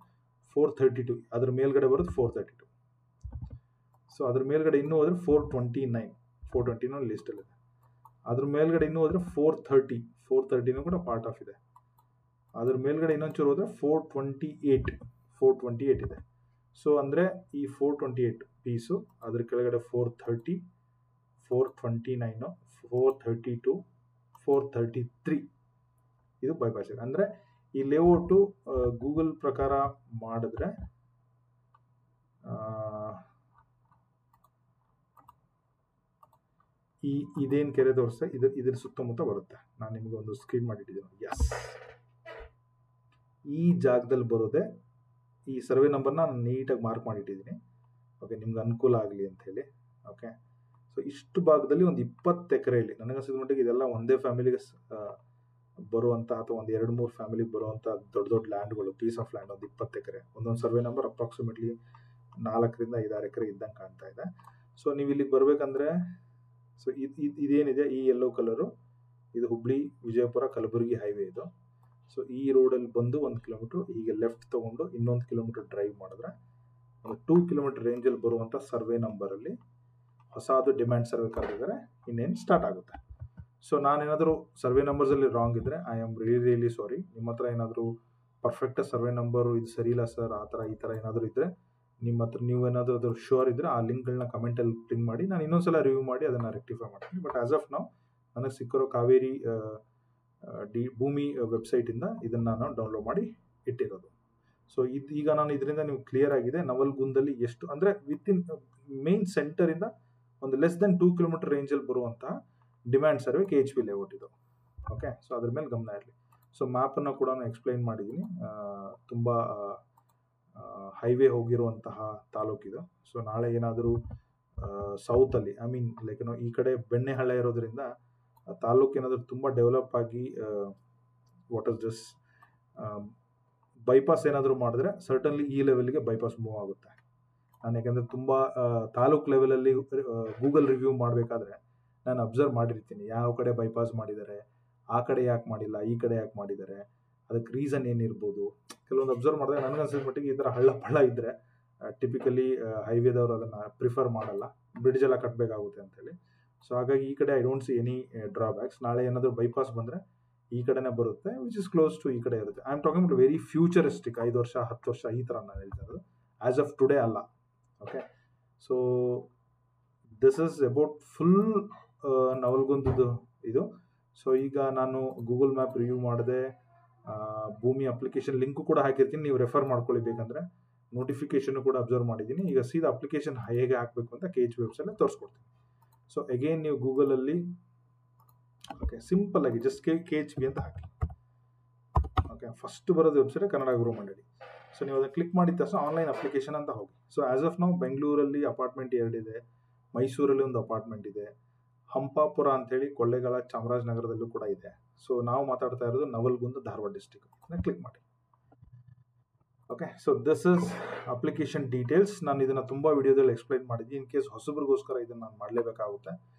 432 ಅದ್ರ ಮೇಲ್ಗಡೆ ಬರುತ್ತೆ 432. ಸೊ ಅದ್ರ ಮೇಲ್ಗಡೆ ಇನ್ನೂ ಹೋದರೆ 429 ಲಿಸ್ಟಲ್ಲಿದೆ. ಅದ್ರ ಮೇಲ್ಗಡೆ ಇನ್ನೂ ಹೋದರೆ 430 ಕೂಡ ಪಾರ್ಟ್ ಆಫ್ ಇದೆ. ಅದ್ರ ಮೇಲ್ಗಡೆ ಇನ್ನೊಂಚೂರು ಹೋದರೆ 428 ಇದೆ. ಸೊ ಅಂದರೆ ಈ 428 ಪೀಸು, ಅದ್ರ ಕೆಳಗಡೆ 430, 429, 432, 433 ಇದು ಬೈಪಾಸ್ ಇದೆ. ಅಂದರೆ ಈ ಲೇಔಟು ಗೂಗಲ್ ಪ್ರಕಾರ ಮಾಡಿದ್ರೆ ಇದೇನು ಕೆರೆ ತೋರಿಸ್ತಾ ಇದ್ರ ಸುತ್ತಮುತ್ತ ಬರುತ್ತೆ. ನಾನು ನಿಮಗೆ ಒಂದು ಸ್ಕ್ರೀನ್ ಮಾಡಿಟ್ಟಿದ್ದೀನಿ. ಯಸ್, ಈ ಜಾಗದಲ್ಲಿ ಬರೋದೆ ಈ ಸರ್ವೆ ನಂಬರ್ನ ನಾನು ನೀಟಾಗಿ ಮಾರ್ಕ್ ಮಾಡಿಟ್ಟಿದ್ದೀನಿ. ಓಕೆ, ನಿಮ್ಗೆ ಅನುಕೂಲ ಆಗಲಿ ಅಂತ ಹೇಳಿ. ಓಕೆ, ಸೊ ಇಷ್ಟು ಭಾಗದಲ್ಲಿ ಒಂದು 20 ಎಕರೆಯಲ್ಲಿ ನನಗನ್ಸಿದ ಮಟ್ಟಿಗೆ ಇದೆಲ್ಲ ಒಂದೇ ಫ್ಯಾಮಿಲಿಗೆ ಬರುವಂಥ ಅಥವಾ ಒಂದು 2-3 ಫ್ಯಾಮಿಲಿಗೆ ಬರುವಂಥ ದೊಡ್ಡ ಲ್ಯಾಂಡ್ಗಳು, ಪೀಸ್ ಆಫ್ ಲ್ಯಾಂಡ್. ಒಂದು 20 ಎಕರೆ, ಒಂದೊಂದು ಸರ್ವೆ ನಂಬರ್ ಅಪ್ರಾಕ್ಸಿಮೇಟ್ಲಿ 4-5 ಎಕರೆ ಇದ್ದಂಗೆ ಕಾಣ್ತಾ ಇದೆ. ಸೊ ನೀವು ಇಲ್ಲಿಗೆ ಬರಬೇಕಂದ್ರೆ, ಸೊ ಇದೇನಿದೆ ಈ ಯೆಲ್ಲೋ ಕಲರು, ಇದು ಹುಬ್ಳಿ ವಿಜಯಪುರ ಕಲಬುರಗಿ ಹೈವೇ ಇದು. ಸೊ ಈ ರೋಡಲ್ಲಿ ಬಂದು 1 ಕಿಲೋಮೀಟ್ರ್ ಹೀಗೆ ಲೆಫ್ಟ್ ತೊಗೊಂಡು ಇನ್ನೊಂದು ಕಿಲೋಮೀಟ್ರ್ ಡ್ರೈವ್ ಮಾಡಿದ್ರೆ ಒಂದು 2 ಕಿಲೋಮೀಟ್ರ್ ರೇಂಜಲ್ಲಿ ಬರುವಂಥ ಸರ್ವೆ ನಂಬರಲ್ಲಿ ಹೊಸದು ಡಿಮ್ಯಾಂಡ್ ಸರ್ವೆ ಕರೆದಿದ್ದಾರೆ, ಇನ್ನೇನು ಸ್ಟಾರ್ಟ್ ಆಗುತ್ತೆ. ಸೊ ನಾನೇನಾದರೂ ಸರ್ವೆ ನಂಬರ್ಸಲ್ಲಿ ರಾಂಗ್ ಇದ್ದರೆ ಐ ಆಮ್ ರಿಯಲಿ ಸಾರಿ. ನಿಮ್ಮ ಹತ್ರ ಏನಾದರೂ ಪರ್ಫೆಕ್ಟ್ ಸರ್ವೆ ನಂಬರು ಇದು ಸರಿ ಇಲ್ಲ ಸರ್ ಆ ಥರ ಈ ಥರ ಏನಾದರೂ ಇದ್ದರೆ ನಿಮ್ಮ ಹತ್ರ ನೀವೇನಾದರೂ ಅದ್ರ ಶೋರ್ ಇದ್ದರೆ ಆ ಲಿಂಕ್ಗಳನ್ನ ಕಮೆಂಟಲ್ಲಿ ಪಿನ್ ಮಾಡಿ, ನಾನು ಇನ್ನೊಂದ್ಸಲ ರಿವ್ಯೂ ಮಾಡಿ ಅದನ್ನು ರೆಕ್ಟಿಫೈ ಮಾಡ್ತೀನಿ. ಬಟ್ ಆಸ್ ಆಫ್ ನಾವು ನನಗೆ ಸಿಕ್ಕಿರೋ ಕಾವೇರಿ ಭೂಮಿ ವೆಬ್ಸೈಟಿಂದ ಇದನ್ನು ನಾನು ಡೌನ್ಲೋಡ್ ಮಾಡಿ ಇಟ್ಟಿರೋದು. ಸೊ ಈಗ ನಾನು ಇದರಿಂದ ನೀವು ಕ್ಲಿಯರ್ ಆಗಿದೆ ನವಲ್ಗುಂದಲ್ಲಿ ಎಷ್ಟು ಅಂದರೆ ವಿತಿನ್ ಮೇನ್ ಸೆಂಟರಿಂದ ಒಂದು ಲೆಸ್ ದೆನ್ 2 ಕಿಲೋಮೀಟರ್ ರೇಂಜಲ್ಲಿ ಬರುವಂತಹ ಡಿಮ್ಯಾಂಡ್ ಸರ್ವೆ KHP ಲೇಔಟ್ ಇದು. ಓಕೆ, ಸೊ ಅದ್ರ ಮೇಲೆ ಗಮನ ಇರಲಿ. ಸೊ ಮ್ಯಾಪನ್ನು ಕೂಡ ನಾನು ಎಕ್ಸ್ಪ್ಲೈನ್ ಮಾಡಿದ್ದೀನಿ. ತುಂಬ ಹೈವೇ ಹೋಗಿರುವಂತಹ ತಾಲೂಕಿದು. ಸೊ ನಾಳೆ ಏನಾದರೂ ಸೌತಲ್ಲಿ ಲೈಕ್ ಈ ಕಡೆ ಬೆಣ್ಣೆಹಳ್ಳ ಇರೋದ್ರಿಂದ ತಾಲೂಕು ಏನಾದರೂ ತುಂಬ ಡೆವಲಪ್ ಆಗಿ ವಾಟ್ ಇಸ್ ದಿಸ್ ಬೈಪಾಸ್ ಏನಾದರೂ ಮಾಡಿದ್ರೆ ಸರ್ಟನ್ಲಿ ಈ ಲೆವೆಲ್ಗೆ ಬೈಪಾಸ್ ಮೂವ್ ಆಗುತ್ತೆ. ನಾನು ಯಾಕೆಂದರೆ ತುಂಬ ತಾಲೂಕು ಲೆವೆಲಲ್ಲಿ ಗೂಗಲ್ ರಿವ್ಯೂ ಮಾಡಬೇಕಾದ್ರೆ ನಾನು ಅಬ್ಸರ್ವ್ ಮಾಡಿರ್ತೀನಿ ಯಾವ ಕಡೆ ಬೈಪಾಸ್ ಮಾಡಿದ್ದಾರೆ, ಆ ಕಡೆ ಯಾಕೆ ಮಾಡಿಲ್ಲ, ಈ ಕಡೆ ಯಾಕೆ ಮಾಡಿದ್ದಾರೆ, ಅದಕ್ಕೆ ರೀಸನ್ ಏನಿರ್ಬೋದು. ಕೆಲವೊಂದು ಅಬ್ಸರ್ವ್ ಮಾಡಿದಾಗ ನನಗನ್ಸಿದ ಮಟ್ಟಿಗೆ ಈ ಥರ ಹಳ್ಳ ಪಳ್ಳ ಇದ್ದರೆ ಟಿಪಿಕಲಿ ಹೈವೇದವರು ಅದನ್ನು ಪ್ರಿಫರ್ ಮಾಡಲ್ಲ, ಬ್ರಿಡ್ಜ್ ಎಲ್ಲ ಕಟ್ಟಬೇಕಾಗುತ್ತೆ ಅಂತೇಳಿ. ಸೊ ಹಾಗಾಗಿ ಈ ಕಡೆ I don't see any drawbacks. ನಾಳೆ ಏನಾದರೂ ಬೈಪಾಸ್ ಬಂದರೆ ಈ ಕಡೆನೇ ಬರುತ್ತೆ, ವಿಚ್ ಇಸ್ ಕ್ಲೋಸ್ ಟು ಈ ಕಡೆ ಇರುತ್ತೆ. I am talking about very futuristic, 5 ವರ್ಷ 10 ವರ್ಷ ಈ ಥರ ನಾನು ಹೇಳ್ತಾ ಇರೋದು, ಆ್ಯಸ್ ಆಫ್ ಟುಡೇ ಅಲ್ಲ. Okay, so this is about full ನವಲ್ಗುಂದದ್ದು ಇದು. ಸೊ ಈಗ ನಾನು ಗೂಗಲ್ ಮ್ಯಾಪ್ ರಿವ್ಯೂ ಮಾಡಿದೆ, ಭೂಮಿ ಅಪ್ಲಿಕೇಶನ್ ಲಿಂಕು ಕೂಡ ಹಾಕಿರ್ತೀನಿ, ನೀವು ರೆಫರ್ ಮಾಡ್ಕೊಳ್ಳಿ ಬೇಕಂದರೆ. ನೋಟಿಫಿಕೇಶನ್ ಕೂಡ ಅಬ್ಸರ್ವ್ ಮಾಡಿದ್ದೀನಿ. ಈಗ ಸೀದಾ ಅಪ್ಲಿಕೇಶನ್ ಹೇಗೆ ಹಾಕಬೇಕು ಅಂತ KHP ವೆಬ್ಸೈಟಲ್ಲಿ ತೋರಿಸ್ಕೊಡ್ತೀನಿ. ಸೊ ಅಗೇನ್ ನೀವು ಗೂಗಲಲ್ಲಿ ಓಕೆ ಸಿಂಪಲ್ ಆಗಿ ಜಸ್ಟ್ KHP ಅಂತ ಹಾಕಿ. ಓಕೆ, ಫಸ್ಟ್ ಬರೋದು ವೆಬ್ಸೈಟ್ ಕನ್ನಡ ಗುರು ಮಂಡಳಿ. ಸೊ ನೀವು ಅದನ್ನು ಕ್ಲಿಕ್ ಮಾಡಿದ ತಕ್ಷಣ ಆನ್ಲೈನ್ ಅಪ್ಲಿಕೇಶನ್ ಅಂತ ಹೋಗಿ. ಸೊ ಆ್ಯಸ್ ಆಫ್ ನಾವು ಬೆಂಗಳೂರಲ್ಲಿ ಅಪಾರ್ಟ್ಮೆಂಟ್ 2 ಇದೆ, ಮೈಸೂರಲ್ಲಿ ಒಂದು ಅಪಾರ್ಟ್ಮೆಂಟ್ ಇದೆ, ಹಂಪಾಪುರ ಅಂಥೇಳಿ ಕೊಳ್ಳೇಗಾಲ ಚಾಮರಾಜನಗರದಲ್ಲೂ ಕೂಡ ಇದೆ. ಸೊ ನಾವು ಮಾತಾಡ್ತಾ ಇರೋದು ನವಲ್ಗುಂದ ಧಾರವಾಡ ಡಿಸ್ಟಿಕ್. ಕ್ಲಿಕ್ ಮಾಡಿ. Okay, so this is application details. ನಾನು ಇದನ್ನು ತುಂಬ ವಿಡಿಯೋದಲ್ಲಿ ಎಕ್ಸ್ಪ್ಲೈನ್ ಮಾಡಿದ್ದೀನಿ. ಇನ್ ಕೇಸ್ ಹೊಸಬ್ರಿಗೋಸ್ಕರ ಇದನ್ನು ನಾನು ಮಾಡಲೇಬೇಕಾಗುತ್ತೆ,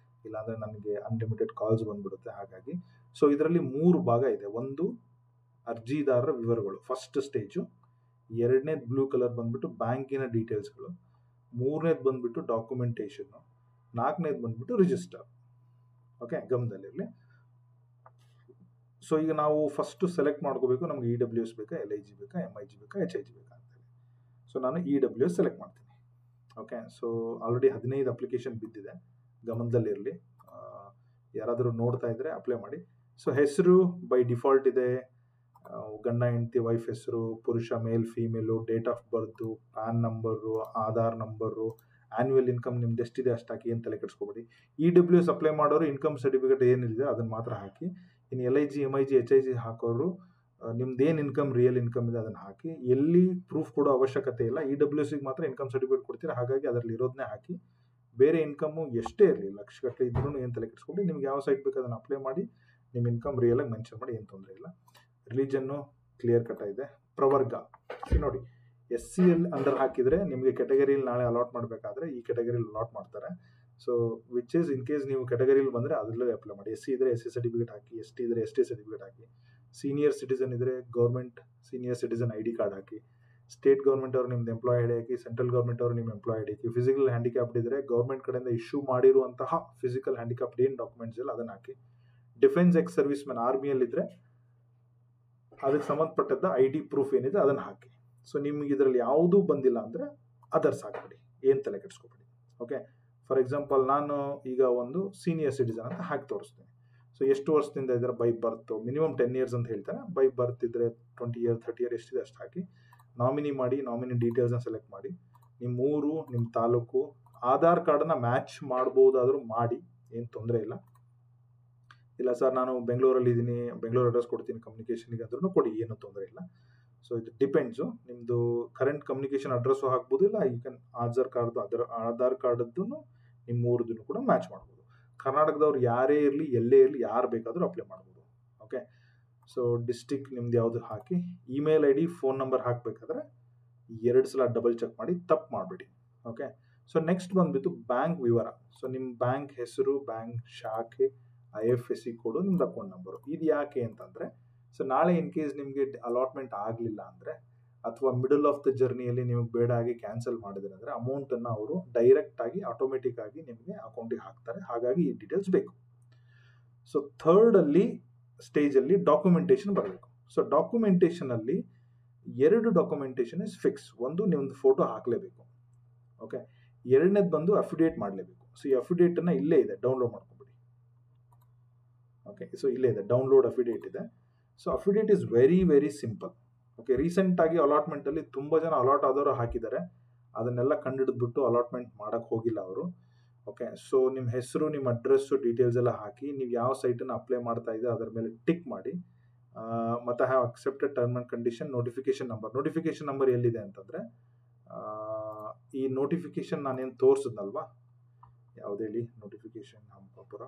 ಇಲ್ಲಾಂದರೆ ನನಗೆ ಅನ್ಲಿಮಿಟೆಡ್ ಕಾಲ್ಸ್ ಬಂದ್ಬಿಡುತ್ತೆ. ಹಾಗಾಗಿ ಸೊ ಇದರಲ್ಲಿ 3 ಭಾಗ ಇದೆ. ಒಂದು ಅರ್ಜಿದಾರರ ವಿವರಗಳು, ಫಸ್ಟ್ ಸ್ಟೇಜು. ಎರಡನೇದು ಬ್ಲೂ ಕಲರ್ ಬಂದ್ಬಿಟ್ಟು ಬ್ಯಾಂಕಿನ ಡೀಟೇಲ್ಸ್ಗಳು. ಮೂರನೇದು ಬಂದ್ಬಿಟ್ಟು ಡಾಕ್ಯುಮೆಂಟೇಷನ್ನು. ನಾಲ್ಕನೇದು ಬಂದ್ಬಿಟ್ಟು ರಿಜಿಸ್ಟರ್. ಓಕೆ, ಗಮನದಲ್ಲಿರಲಿ. ಸೊ ಈಗ ನಾವು ಫಸ್ಟು ಸೆಲೆಕ್ಟ್ ಮಾಡ್ಕೋಬೇಕು, ನಮ್ಗೆ EWS ಬೇಕಾ, LIG ಬೇಕಾ, MIG ಬೇಕಾ, HIG ಬೇಕಾ ಅಂತೇಳಿ. ಸೊ ನಾನು EWS ಸೆಲೆಕ್ಟ್ ಮಾಡ್ತೀನಿ. ಓಕೆ, ಸೊ ಆಲ್ರೆಡಿ 15 ಅಪ್ಲಿಕೇಶನ್ ಬಿದ್ದಿದೆ, ಗಮನದಲ್ಲಿರಲಿ. ಯಾರಾದರೂ ನೋಡ್ತಾ ಇದ್ದರೆ ಅಪ್ಲೈ ಮಾಡಿ. ಸೊ ಹೆಸರು ಬೈ ಡಿಫಾಲ್ಟ್ ಇದೆ, ಗಂಡ ಹೆಂಡತಿ ವೈಫ್ ಹೆಸರು, ಪುರುಷ male female, date of birth, PAN number, Aadhaar number, annual income ನಿಮ್ದು ಎಷ್ಟಿದೆ ಅಷ್ಟು ಹಾಕಿ, ಏನು ತಲೆ ಕೆಡಿಸ್ಕೊಬೇಡಿ. EWS ಅಪ್ಲೈ ಮಾಡೋರು ಇನ್ಕಮ್ ಸರ್ಟಿಫಿಕೇಟ್ ಏನಿದೆ ಅದನ್ನು ಮಾತ್ರ ಹಾಕಿ. ಇನ್ನು LIG, MIG, HIG ಹಾಕೋರು ನಿಮ್ದು ಏನು ಇನ್ಕಮ್, ರಿಯಲ್ ಇನ್ಕಮ್ ಇದೆ ಅದನ್ನು ಹಾಕಿ. ಎಲ್ಲಿ ಪ್ರೂಫ್ ಕೊಡೋ ಅವಶ್ಯಕತೆ ಇಲ್ಲ, EWSಗೆ ಮಾತ್ರ ಇನ್ಕಮ್ ಸರ್ಟಿಫಿಕೇಟ್ ಕೊಡ್ತೀರಾ, ಹಾಗಾಗಿ ಅದರಲ್ಲಿ ಇರೋದನ್ನೇ ಹಾಕಿ. ಬೇರೆ ಇನ್ಕಮ್ಮು ಎಷ್ಟೇ ಇರಲಿ, ಲಕ್ಷಗಟ್ಟಲೆ ಇದ್ರೂ ಏನು ತಲೆ ಕೆಡಿಸ್ಕೊಂಡು ನಿಮ್ಗೆ ಯಾವ ಸೈಟ್ ಬೇಕು ಅದನ್ನು ಅಪ್ಲೈ ಮಾಡಿ, ನಿಮ್ಮ ಇನ್ಕಮ್ ರಿಯಲಾಗಿ ಮೆನ್ಷನ್ ಮಾಡಿ, ಏನು ತೊಂದರೆ ಇಲ್ಲ. ರಿಲಿಜನ್ನು ಕ್ಲಿಯರ್ ಕಟ್ ಇದೆ. ಪ್ರವರ್ಗ ನೋಡಿ, SCL ಅಂಡರ್ ಹಾಕಿದರೆ ನಿಮಗೆ ಕೆಟಗರಿಯಲ್ಲಿ ನಾಳೆ ಅಲಾಟ್ ಮಾಡಬೇಕಾದ್ರೆ ಈ ಕೆಟಗರಿಯಲ್ಲಿ ಅಲಾಟ್ ಮಾಡ್ತಾರೆ. So which is in case ನೀವು ಕೆಟಗರಿಯಲ್ಲಿ ಬಂದರೆ ಅದರಲ್ಲೇ ಅಪ್ಲೈ ಮಾಡಿ. SC ಇದ್ದರೆ SC ಸರ್ಟಿಫಿಕೇಟ್ ಹಾಕಿ, ST ಇದ್ದರೆ ST ಸರ್ಟಿಫಿಕೇಟ್ ಹಾಕಿ, ಸೀನಿಯರ್ ಸಿಟಿಸನ್ ಇದ್ದರೆ government senior citizen ID card ಹಾಕಿ, ಸ್ಟೇಟ್ ಗೌರ್ಮೆಂಟ್ ಅವರು ನಿಮ್ದು ಎಂಪ್ಲಾಯ್ ಐಡಿ ಹಾಕಿ, ಸೆಂಟ್ರಲ್ ಗೌರ್ಮೆಂಟ್ ಅವರು ನಿಮ್ಮ ಎಂಪ್ಲಾಯ್ ಐಡಿ ಹಾಕಿ, ಫಿಸಿಕಲ್ ಹ್ಯಾಂಡಿಕ್ಯಾಪ್ಡ್ ಇದ್ದರೆ ಗೌರ್ಮೆಂಟ್ ಕಡೆಯಿಂದ ಇಶ್ಯೂ ಮಾಡಿರುವಂತಹ ಫಿಸಿಕಲ್ ಹ್ಯಾಂಡಿಕ್ಯಾಪ್ಡ್ ಏನು ಡಾಕ್ಯುಮೆಂಟ್ಸ್ ಇಲ್ಲ ಅದನ್ನು ಹಾಕಿ. ಡಿಫೆನ್ಸ್ ಎಕ್ಸ್ ಸರ್ವಿಸ್ ಮ್ಯಾನ್ ಆರ್ಮಿಯಲ್ಲಿದ್ದರೆ ಅದಕ್ಕೆ ಸಂಬಂಧಪಟ್ಟದ್ದ ID ಪ್ರೂಫ್ ಏನಿದೆ ಅದನ್ನು ಹಾಕಿ. ಸೊ ನಿಮ್ಗೆ ಇದರಲ್ಲಿ ಯಾವುದೂ ಬಂದಿಲ್ಲ ಅಂದರೆ ಅದರ್ಸ್ ಹಾಕ್ಬಿಡಿ, ಏನು ತಲೆ ಕೆಡಿಸ್ಕೊಬೇಡಿ. ಓಕೆ, ಫಾರ್ ಎಕ್ಸಾಂಪಲ್ ನಾನು ಈಗ ಒಂದು ಸೀನಿಯರ್ ಸಿಟಿಸನ್ ಅಂತ ಹಾಕಿ ತೋರಿಸ್ತೀನಿ. ಸೊ ಎಷ್ಟು ವರ್ಷದಿಂದ ಇದ್ದಾರೆ ಬೈ ಬರ್ತು, ಮಿನಿಮಮ್ 10 years ಅಂತ ಹೇಳ್ತಾರೆ. ಬೈ ಬರ್ತ್ ಇದ್ದರೆ 20 years 30 years ಎಷ್ಟಿದೆ ಅಷ್ಟು ಹಾಕಿ. ನಾಮಿನಿ ಮಾಡಿ, ನಾಮಿನಿ ಡೀಟೇಲ್ಸ್ನ ಸೆಲೆಕ್ಟ್ ಮಾಡಿ. ನಿಮ್ಮ ಊರು, ನಿಮ್ಮ ತಾಲೂಕು, ಆಧಾರ್ ಕಾರ್ಡನ್ನು ಮ್ಯಾಚ್ ಮಾಡ್ಬೋದಾದರೂ ಮಾಡಿ, ಏನು ತೊಂದರೆ ಇಲ್ಲ. ಇಲ್ಲ ಸರ್ ನಾನು ಬೆಂಗಳೂರಲ್ಲಿ ಇದ್ದೀನಿ, ಬೆಂಗಳೂರು ಅಡ್ರೆಸ್ ಕೊಡ್ತೀನಿ ಕಮ್ಯುನಿಕೇಷನ್ಗೆ ಅಂದ್ರೂ ಕೊಡಿ, ಏನೂ ತೊಂದರೆ ಇಲ್ಲ. ಸೊ ಇದು ಡಿಪೆಂಡ್ಸು, ನಿಮ್ಮದು ಕರೆಂಟ್ ಕಮ್ಯುನಿಕೇಷನ್ ಅಡ್ರೆಸ್ಸು ಹಾಕ್ಬೋದು, ಇಲ್ಲ ಯು ಕ್ಯಾನ್ ಆಧಾರ್ ಕಾರ್ಡದ್ದು ನಿಮ್ಮ ಊರದ್ದು ಕೂಡ ಮ್ಯಾಚ್ ಮಾಡ್ಬೋದು. ಕರ್ನಾಟಕದವ್ರು ಯಾರೇ ಇರಲಿ, ಎಲ್ಲೇ ಇರಲಿ, ಯಾರು ಬೇಕಾದರೂ ಅಪ್ಲೈ ಮಾಡ್ಬೋದು. ಓಕೆ, ಸೊ ಡಿಸ್ಟಿಕ್ ನಿಮ್ದು ಯಾವುದು ಹಾಕಿ. ಇಮೇಲ್ ID, ಫೋನ್ ನಂಬರ್ ಹಾಕಬೇಕಾದ್ರೆ 2 ಸಲ ಡಬಲ್ ಚೆಕ್ ಮಾಡಿ, ತಪ್ಪು ಮಾಡಬೇಡಿ. ಓಕೆ, ಸೊ ನೆಕ್ಸ್ಟ್ ಬಂದುಬಿಟ್ಟು ಬ್ಯಾಂಕ್ ವಿವರ. ಸೊ ನಿಮ್ಮ ಬ್ಯಾಂಕ್ ಹೆಸರು, ಬ್ಯಾಂಕ್ ಶಾಖೆ, IFSC ಕೋಡು, ನಿಮ್ದು ಅಕೌಂಟ್ ನಂಬರು. ಇದು ಯಾಕೆ ಅಂತಂದರೆ, ಸೊ ನಾಳೆ ಇನ್ ಕೇಸ್ ನಿಮಗೆ ಅಲಾಟ್ಮೆಂಟ್ ಆಗಲಿಲ್ಲ ಅಂದರೆ, ಅಥವಾ ಮಿಡಲ್ ಆಫ್ ದ ಜರ್ನಿಯಲ್ಲಿ ನಿಮಗೆ ಬೇಡ ಆಗಿ ಕ್ಯಾನ್ಸಲ್ ಮಾಡಿದ್ರೆ ಅಂದರೆ ಅಮೌಂಟನ್ನು ಅವರು ಡೈರೆಕ್ಟಾಗಿ ಆಟೋಮೆಟಿಕ್ ಆಗಿ ನಿಮಗೆ ಅಕೌಂಟಿಗೆ ಹಾಕ್ತಾರೆ. ಹಾಗಾಗಿ ಈ ಡೀಟೇಲ್ಸ್ ಬೇಕು. ಸೊ ಥರ್ಡಲ್ಲಿ ಸ್ಟೇಜಲ್ಲಿ ಡಾಕ್ಯುಮೆಂಟೇಷನ್ ಬರಬೇಕು. ಸೊ ಡಾಕ್ಯುಮೆಂಟೇಷನಲ್ಲಿ 2 ಡಾಕ್ಯುಮೆಂಟೇಷನ್ ಇಸ್ ಫಿಕ್ಸ್. ಒಂದು ನಿಮ್ಮದು ಫೋಟೋ ಹಾಕಲೇಬೇಕು. ಓಕೆ, ಎರಡನೇದು ಬಂದು ಅಫಿಡೇಟ್ ಮಾಡಲೇಬೇಕು. ಸೊ ಈ ಅಫಿಡೇಟನ್ನು ಇಲ್ಲೇ ಇದೆ, ಡೌನ್ಲೋಡ್ ಮಾಡ್ಕೊಬಿಡಿ. ಓಕೆ, ಸೊ ಇಲ್ಲೇ ಇದೆ, ಡೌನ್ಲೋಡ್ ಅಫಿಡೇಟ್ ಇದೆ. So affidavit is very very simple. Okay, ರೀಸೆಂಟಾಗಿ ಅಲಾಟ್ಮೆಂಟಲ್ಲಿ ತುಂಬ ಜನ ಅಲಾಟ್ ಆದವರು ಹಾಕಿದ್ದಾರೆ, ಅದನ್ನೆಲ್ಲ ಕಂಡುಹಿಡಿದ್ಬಿಟ್ಟು ಅಲಾಟ್ಮೆಂಟ್ ಮಾಡೋಕ್ಕೆ ಹೋಗಿಲ್ಲ ಅವರು. ಓಕೆ, ಸೊ ನಿಮ್ಮ ಹೆಸರು, ನಿಮ್ಮ ಅಡ್ರೆಸ್ಸು, ಡೀಟೇಲ್ಸ್ ಎಲ್ಲ ಹಾಕಿ, ನೀವು ಯಾವ ಸೈಟನ್ನು ಅಪ್ಲೈ ಮಾಡ್ತಾ ಇದ್ದೆ ಅದರ ಮೇಲೆ ಟಿಕ್ ಮಾಡಿ. ಮತ್ತು have accepted term and condition. Notification number ಎಲ್ಲಿದೆ ಅಂತಂದರೆ, ಈ ನೋಟಿಫಿಕೇಶನ್ ನಾನೇನು ತೋರಿಸಿದ್ನಲ್ವಾ, ಯಾವುದು ಹೇಳಿ, ನೋಟಿಫಿಕೇಶನ್ ಹಂಪಾಪುರ.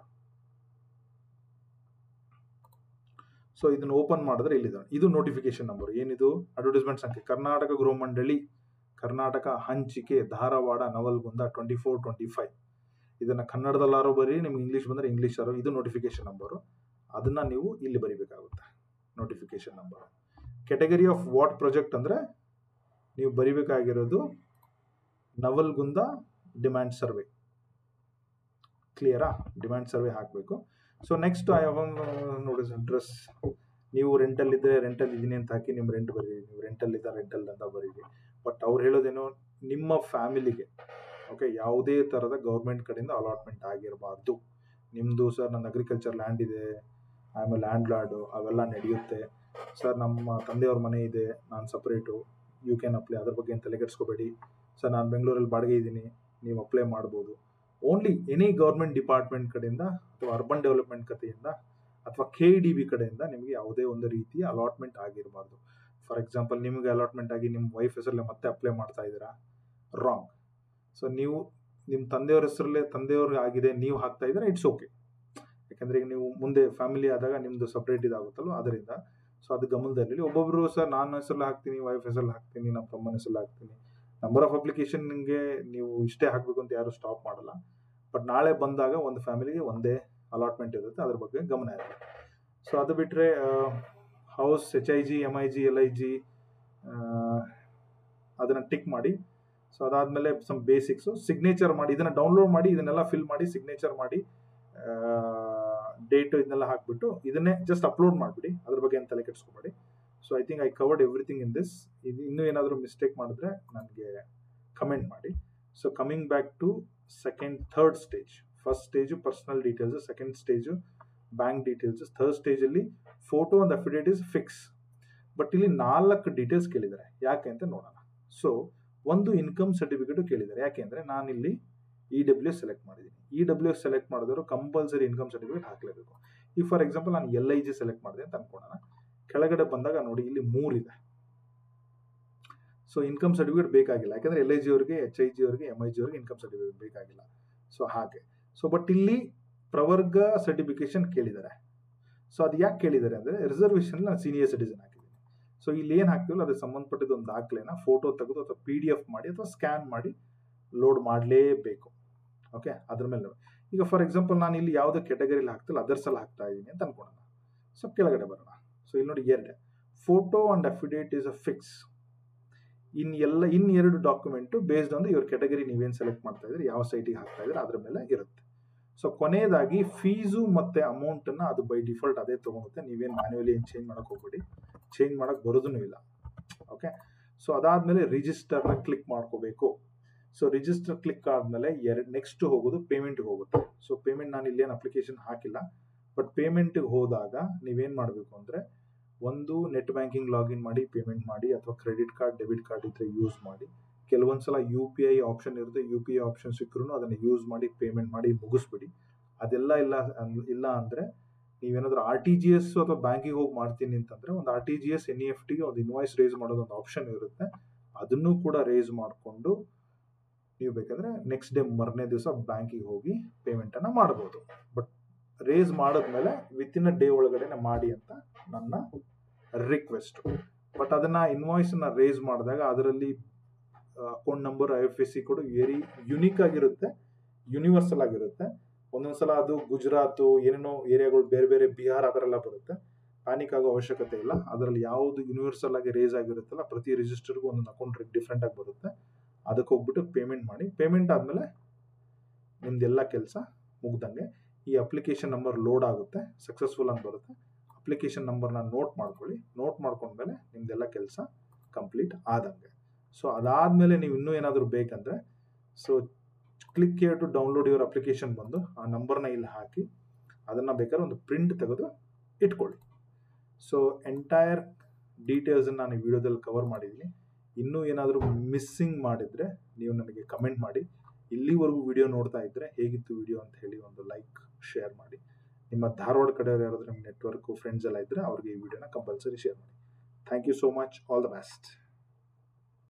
ಸೊ ಇದನ್ನು ಓಪನ್ ಮಾಡಿದ್ರೆ ಇಲ್ಲಿದೆ, ಇದು ನೋಟಿಫಿಕೇಶನ್ ನಂಬರ್. ಏನಿದು, ಅಡ್ವರ್ಟೈಸ್ಮೆಂಟ್ ಸಂಖ್ಯೆ, ಕರ್ನಾಟಕ ಗೃಹ ಮಂಡಳಿ, ಕರ್ನಾಟಕ ಹಂಚಿಕೆ, ಧಾರವಾಡ, ನವಲ್ಗುಂದ 2425. ಇದನ್ನು ಕನ್ನಡದಲ್ಲಾರೋ ಬರೀ, ನಿಮ್ಗೆ ಇಂಗ್ಲೀಷ್ ಬಂದರೆ ಇಂಗ್ಲೀಷ್ ಆರೋ. ಇದು ನೋಟಿಫಿಕೇಶನ್ ನಂಬರು, ಅದನ್ನು ನೀವು ಇಲ್ಲಿ ಬರಿಬೇಕಾಗುತ್ತೆ, notification number. Category of what project ಅಂದರೆ ನೀವು ಬರಿಬೇಕಾಗಿರೋದು ನವಲ್ಗುಂದ ಡಿಮ್ಯಾಂಡ್ ಸರ್ವೆ. ಕ್ಲಿಯರಾ? ಡಿಮ್ಯಾಂಡ್ ಸರ್ವೆ ಹಾಕಬೇಕು. So next I have notice address. ನೀವು ರೆಂಟಲ್ಲಿದ್ದರೆ ರೆಂಟಲ್ ಇದ್ದೀನಿ ಅಂತ ಹಾಕಿ, ನಿಮ್ಮ ರೆಂಟ್ ಬರೀರಿ. ನೀವು ರೆಂಟಲ್ಲಿದ್ದ ರೆಂಟಲ್ ಅಂತ ಬರೀರಿ. ಬಟ್ ಅವ್ರು ಹೇಳೋದೇನು, ನಿಮ್ಮ ಫ್ಯಾಮಿಲಿಗೆ ಓಕೆ ಯಾವುದೇ ಥರದ ಗೌರ್ಮೆಂಟ್ ಕಡೆಯಿಂದ ಅಲಾಟ್ಮೆಂಟ್ ಆಗಿರಬಾರ್ದು. ನಿಮ್ಮದು ಸರ್ ನನ್ನ ಅಗ್ರಿಕಲ್ಚರ್ ಲ್ಯಾಂಡ್ ಇದೆ, ಆಮೇಲೆ ಲ್ಯಾಂಡ್ ಲಾರ್ಡು, ಅವೆಲ್ಲ ನಡೆಯುತ್ತೆ. ಸರ್ ನಮ್ಮ ತಂದೆಯವ್ರ ಮನೆ ಇದೆ, ನಾನು ಸಪ್ರೇಟು, ಯು ಕ್ಯಾನ್ ಅಪ್ಲೈ, ಅದ್ರ ಬಗ್ಗೆ ಏನು ತಲೆ ಕೆಡಿಸ್ಕೋಬೇಡಿ. ಸರ್ ನಾನು ಬೆಂಗಳೂರಲ್ಲಿ ಬಾಡಿಗೆ ಇದ್ದೀನಿ, ನೀವು ಅಪ್ಲೈ ಮಾಡ್ಬೋದು. ಓನ್ಲಿ ಎನಿ ಗೌರ್ಮೆಂಟ್ ಡಿಪಾರ್ಟ್ಮೆಂಟ್ ಕಡೆಯಿಂದ ಅಥವಾ ಅರ್ಬನ್ ಡೆವಲಪ್ಮೆಂಟ್ ಕಡೆಯಿಂದ ಅಥವಾ KDB ಕಡೆಯಿಂದ ನಿಮಗೆ ಯಾವುದೇ ಒಂದು ರೀತಿಯ ಅಲಾಟ್ಮೆಂಟ್ ಆಗಿರಬಾರ್ದು. ಫಾರ್ ಎಕ್ಸಾಂಪಲ್, ನಿಮಗೆ ಅಲಾಟ್ಮೆಂಟ್ ಆಗಿ ನಿಮ್ಮ ವೈಫ್ ಹೆಸರಲ್ಲೇ ಮತ್ತೆ ಅಪ್ಲೈ ಮಾಡ್ತಾ ಇದ್ದೀರಾ, ರಾಂಗ್. ಸೊ ನೀವು ನಿಮ್ಮ ತಂದೆಯವ್ರ ಹೆಸರಲ್ಲೇ ತಂದೆಯವ್ರಿಗೆ ಆಗಿದೆ, ನೀವು ಹಾಕ್ತಾ ಇದ್ದೀರಾ, ಇಟ್ಸ್ ಓಕೆ. ಯಾಕಂದರೆ ಈಗ ನೀವು ಮುಂದೆ ಫ್ಯಾಮಿಲಿ ಆದಾಗ ನಿಮ್ಮದು ಸಪ್ರೇಟ್ ಇದಾಗುತ್ತಲ್ವ, ಅದರಿಂದ. ಸೊ ಅದು ಗಮನದಲ್ಲಿ ಒಬ್ಬೊಬ್ರು ಸರ್ ನಾನು ಹೆಸರಲ್ಲಿ ಹಾಕ್ತೀನಿ, ವೈಫ್ ಹೆಸರಲ್ಲಿ ಹಾಕ್ತೀನಿ, ನಮ್ಮ ತಮ್ಮನ ಹೆಸರಲ್ಲಿ ಹಾಕ್ತೀನಿ. ನಂಬರ್ ಆಫ್ ಅಪ್ಲಿಕೇಶನ್ ನಿಮಗೆ ನೀವು ಇಷ್ಟೇ ಹಾಕಬೇಕು ಅಂತ ಯಾರು ಸ್ಟಾಪ್ ಮಾಡಲ್ಲ. ಬಟ್ ನಾಳೆ ಬಂದಾಗ ಒಂದು ಫ್ಯಾಮಿಲಿಗೆ ಒಂದೇ ಅಲಾಟ್ಮೆಂಟ್ ಇರುತ್ತೆ, ಅದ್ರ ಬಗ್ಗೆ ಗಮನ ಇರುತ್ತೆ. ಸೊ ಅದು ಬಿಟ್ಟರೆ ಹೌಸ್, HIG, MIG, LIG ಅದನ್ನು ಟಿಕ್ ಮಾಡಿ. ಸೊ ಅದಾದಮೇಲೆ ಸಮ್ ಬೇಸಿಕ್ಸು ಸಿಗ್ನೇಚರ್ ಮಾಡಿ, ಇದನ್ನು ಡೌನ್ಲೋಡ್ ಮಾಡಿ, ಇದನ್ನೆಲ್ಲ ಫಿಲ್ ಮಾಡಿ ಸಿಗ್ನೇಚರ್ ಮಾಡಿ, ಡೇಟು ಇದನ್ನೆಲ್ಲ ಹಾಕ್ಬಿಟ್ಟು ಇದನ್ನೇ ಜಸ್ಟ್ ಅಪ್ಲೋಡ್ ಮಾಡಿಬಿಡಿ. ಅದ್ರ ಬಗ್ಗೆ ಏನು ತಲೆ ಕೆಡಿಸ್ಕೊಬೇಡಿ. So I think I covered everything in this. ಇದು ಇನ್ನೂ ಏನಾದರೂ ಮಿಸ್ಟೇಕ್ ಮಾಡಿದ್ರೆ ನನಗೆ ಕಮೆಂಟ್ ಮಾಡಿ. So coming back to third stage. First stage personal details, second stage bank details, third ಸ್ಟೇಜಲ್ಲಿ photo and affidavit is fix. But ಇಲ್ಲಿ 4 details ಕೇಳಿದ್ದಾರೆ. ಯಾಕೆ ಅಂತ ನೋಡೋಣ. ಸೊ ಒಂದು ಇನ್ಕಮ್ ಸರ್ಟಿಫಿಕೇಟು ಕೇಳಿದ್ದಾರೆ. ಯಾಕೆಂದರೆ ನಾನಿಲ್ಲಿ EWS ಸೆಲೆಕ್ಟ್ ಮಾಡಿದ್ದೀನಿ. EWS ಸೆಲೆಕ್ಟ್ ಮಾಡಿದವರು ಕಂಪಲ್ಸರಿ ಇನ್ಕಮ್ ಸರ್ಟಿಫಿಕೇಟ್ ಹಾಕಲೇಬೇಕು. ಈಗ ಫಾರ್ ಎಕ್ಸಾಂಪಲ್ ನಾನು LIG ಸೆಲೆಕ್ಟ್ ಮಾಡಿದೆ ಅಂತ ಅನ್ಕೊಳ್ಳೋಣ. ಕೆಳಗಡೆ ಬಂದಾಗ ನೋಡಿ ಇಲ್ಲಿ 3 ಇದೆ. ಸೊ ಇನ್ಕಮ್ ಸರ್ಟಿಫಿಕೇಟ್ ಬೇಕಾಗಿಲ್ಲ, ಯಾಕಂದರೆ LIG ಅವರಿಗೆ, HIG ಅವರಿಗೆ, MIG ಅವರಿಗೆ ಇನ್ಕಮ್ ಸರ್ಟಿಫಿಕೇಟ್ ಬೇಕಾಗಿಲ್ಲ. ಸೊ ಹಾಗೆ. ಸೊ ಬಟ್ ಇಲ್ಲಿ ಪ್ರವರ್ಗ ಸರ್ಟಿಫಿಕೇಶನ್ ಕೇಳಿದ್ದಾರೆ. ಸೊ ಅದು ಯಾಕೆ ಕೇಳಿದ್ದಾರೆ ಅಂದರೆ ರಿಸರ್ವೇಷನ್ ನಾನು ಸೀನಿಯರ್ ಸಿಟಿಸನ್ ಹಾಕಿದ್ದೀನಿ. ಸೊ ಇಲ್ಲಿ ಏನು ಹಾಕ್ತೀವಲ್ಲ ಅದಕ್ಕೆ ಸಂಬಂಧಪಟ್ಟಿದ್ದು ಒಂದು ದಾಖಲೆನ ಫೋಟೋ ತೆಗೆದು ಅಥವಾ PDF ಮಾಡಿ ಅಥವಾ ಸ್ಕ್ಯಾನ್ ಮಾಡಿ ಲೋಡ್ ಮಾಡಲೇಬೇಕು. ಓಕೆ, ಅದ್ರ ಮೇಲೆ ಈಗ ಫಾರ್ ಎಕ್ಸಾಂಪಲ್ ನಾನು ಇಲ್ಲಿ ಯಾವುದೇ ಕೆಟಗರಿಲಿ ಹಾಕ್ತಿಲ್ಲ, ಅದರ್ಸಲ್ಲಿ ಹಾಕ್ತಾ ಇದ್ದೀನಿ ಅಂತ ಅನ್ಕೊಳ್ಳೋಣ. ಸೊ ಕೆಳಗಡೆ ಬರೋಣ. ಸೊ ಇಲ್ಲಿ ನೋಡಿ 2 photo and affidavit is a fix. ಇನ್ನೆರಡು ಡಾಕ್ಯುಮೆಂಟು ಬೇಸ್ಡ್ ಆನ್ ಇವ್ರ ಕೆಟಗರಿ ನೀವೇನು ಸೆಲೆಕ್ಟ್ ಮಾಡ್ತಾ ಇದ್ದೀರಿ, ಯಾವ ಸೈಟಿಗೆ ಹಾಕ್ತಾ ಇದ್ದೀರಿ ಅದ್ರ ಮೇಲೆ ಇರುತ್ತೆ. ಸೊ ಕೊನೆಯದಾಗಿ ಫೀಸು ಮತ್ತು ಅಮೌಂಟನ್ನು ಅದು ಬೈ ಡಿಫಾಲ್ಟ್ ಅದೇ ತೊಗೊಳುತ್ತೆ. ನೀವೇನು ಮ್ಯಾನ್ಯುವಲಿ ಏನು ಚೇಂಜ್ ಮಾಡೋಕ್ಕೆ ಹೋಗ್ಬೇಡಿ, ಚೇಂಜ್ ಮಾಡೋಕ್ಕೆ ಬರೋದೂ ಇಲ್ಲ. ಓಕೆ, ಸೊ ಅದಾದಮೇಲೆ ರಿಜಿಸ್ಟರ್ನ ಕ್ಲಿಕ್ ಮಾಡ್ಕೋಬೇಕು. ಸೊ ರಿಜಿಸ್ಟರ್ ಕ್ಲಿಕ್ ಆದಮೇಲೆ ನೆಕ್ಸ್ಟ್ ಹೋಗೋದು ಪೇಮೆಂಟ್ಗೆ ಹೋಗುತ್ತೆ. ಸೊ ಪೇಮೆಂಟ್ ನಾನು ಇಲ್ಲೇನು ಅಪ್ಲಿಕೇಶನ್ ಹಾಕಿಲ್ಲ, ಬಟ್ ಪೇಮೆಂಟಿಗೆ ಹೋದಾಗ ನೀವೇನು ಮಾಡಬೇಕು ಅಂದರೆ ಒಂದು ನೆಟ್ ಬ್ಯಾಂಕಿಂಗ್ ಲಾಗಿನ್ ಮಾಡಿ ಪೇಮೆಂಟ್ ಮಾಡಿ, ಅಥವಾ ಕ್ರೆಡಿಟ್ ಕಾರ್ಡ್, ಡೆಬಿಟ್ ಕಾರ್ಡ್ ಇದ್ದರೆ ಯೂಸ್ ಮಾಡಿ. ಕೆಲವೊಂದು ಸಲ UPI ಆಪ್ಷನ್ ಇರುತ್ತೆ, UPI ಆಪ್ಷನ್ ಸಿಕ್ಕರೂ ಅದನ್ನು ಯೂಸ್ ಮಾಡಿ ಪೇಮೆಂಟ್ ಮಾಡಿ ಮುಗಿಸ್ಬಿಡಿ. ಅದೆಲ್ಲ ಇಲ್ಲ ಅಂದರೆ ನೀವೇನಾದರೂ RTGS ಅಥವಾ ಬ್ಯಾಂಕಿಗೆ ಹೋಗಿ ಮಾಡ್ತೀನಿ ಅಂತಂದರೆ ಒಂದು RTGS NEFTಗೆ ಒಂದು ಇನ್ವಾಯ್ಸ್ ರೇಸ್ ಮಾಡೋದು ಒಂದು ಆಪ್ಷನ್ ಇರುತ್ತೆ. ಅದನ್ನು ಕೂಡ ರೇಸ್ ಮಾಡಿಕೊಂಡು ನೀವು ಬೇಕಾದರೆ ನೆಕ್ಸ್ಟ್ ಡೇ ಮರನೇ ದಿವಸ ಬ್ಯಾಂಕಿಗೆ ಹೋಗಿ ಪೇಮೆಂಟನ್ನು ಮಾಡ್ಬೋದು. ಬಟ್ ರೇಸ್ ಮಾಡಿದ್ಮೇಲೆ ವಿತಿನ್ ಅ ಡೇ ಒಳಗಡೆ ಮಾಡಿ ಅಂತ ನನ್ನ ರಿಕ್ವೆಸ್ಟು. ಬಟ್ ಅದನ್ನು ಇನ್ವಾಯ್ಸನ್ನು ರೇಸ್ ಮಾಡಿದಾಗ ಅದರಲ್ಲಿ account number, IFSC code very unique ಆಗಿರುತ್ತೆ, ಯೂನಿವರ್ಸಲ್ ಆಗಿರುತ್ತೆ. ಒಂದೊಂದು ಸಲ ಅದು ಗುಜರಾತು ಏನೇನೋ ಏರಿಯಾಗಳು ಬೇರೆ ಬೇರೆ ಬಿಹಾರ್ ಅದರೆಲ್ಲ ಬರುತ್ತೆ. ಪ್ಯಾನಿಕ್ ಆಗೋ ಅವಶ್ಯಕತೆ ಇಲ್ಲ. ಅದರಲ್ಲಿ ಯಾವುದು ಯೂನಿವರ್ಸಲ್ ಆಗಿ ರೇಸ್ ಆಗಿರುತ್ತಲ್ಲ ಪ್ರತಿ ರಿಜಿಸ್ಟರ್ಗೂ ಒಂದೊಂದು ಅಕೌಂಟ್ ಡಿಫ್ರೆಂಟ್ ಆಗಿ ಬರುತ್ತೆ. ಅದಕ್ಕೆ ಹೋಗ್ಬಿಟ್ಟು ಪೇಮೆಂಟ್ ಮಾಡಿ. ಪೇಮೆಂಟ್ ಆದಮೇಲೆ ನಿಮ್ದೆಲ್ಲ ಕೆಲಸ ಮುಗ್ದಂಗೆ. ಈ ಅಪ್ಲಿಕೇಶನ್ ನಂಬರ್ ಲೋಡ್ ಆಗುತ್ತೆ, ಸಕ್ಸಸ್ಫುಲ್ ಅಂತ ಬರುತ್ತೆ. ಅಪ್ಲಿಕೇಶನ್ ನಂಬರ್ನ ನೋಟ್ ಮಾಡ್ಕೊಳ್ಳಿ. ನೋಟ್ ಮಾಡ್ಕೊಂಡ್ಮೇಲೆ ನಿಮ್ದೆಲ್ಲ ಕೆಲಸ ಕಂಪ್ಲೀಟ್ ಆದಂಗೆ. ಸೊ ಅದಾದಮೇಲೆ ನೀವು ಇನ್ನೂ ಏನಾದರೂ ಬೇಕಂದರೆ so click here to download your application ಬಂದು ಆ ನಂಬರ್ನ ಇಲ್ಲಿ ಹಾಕಿ ಅದನ್ನು ಬೇಕಾದ್ರೆ ಒಂದು ಪ್ರಿಂಟ್ ತೆಗೆದು ಇಟ್ಕೊಳ್ಳಿ. ಸೊ ಎಂಟೈರ್ ಡೀಟೇಲ್ಸನ್ನು ನಾನು ಈ ವಿಡಿಯೋದಲ್ಲಿ ಕವರ್ ಮಾಡಿದ್ದೀನಿ. ಇನ್ನೂ ಏನಾದರೂ ಮಿಸ್ಸಿಂಗ್ ಮಾಡಿದರೆ ನೀವು ನನಗೆ ಕಮೆಂಟ್ ಮಾಡಿ. ಇಲ್ಲಿವರೆಗೂ ವಿಡಿಯೋ ನೋಡ್ತಾ ಇದ್ದರೆ ಹೇಗಿತ್ತು ವಿಡಿಯೋ ಅಂತ ಹೇಳಿ ಒಂದು ಲೈಕ್, ಶೇರ್ ಮಾಡಿ. ನಿಮ್ಮ ಧಾರವಾಡ ಕಡೆಯವರು ಯಾರಾದರೂ ನಿಮ್ಮ ನೆಟ್ವರ್ಕು ಫ್ರೆಂಡ್ಸ್ ಎಲ್ಲ ಇದ್ದರೆ ಅವ್ರಿಗೆ ಈ ವಿಡಿಯೋನ ಕಂಪಲ್ಸರಿ ಶೇರ್ ಮಾಡಿ. Thank you so much. All the best.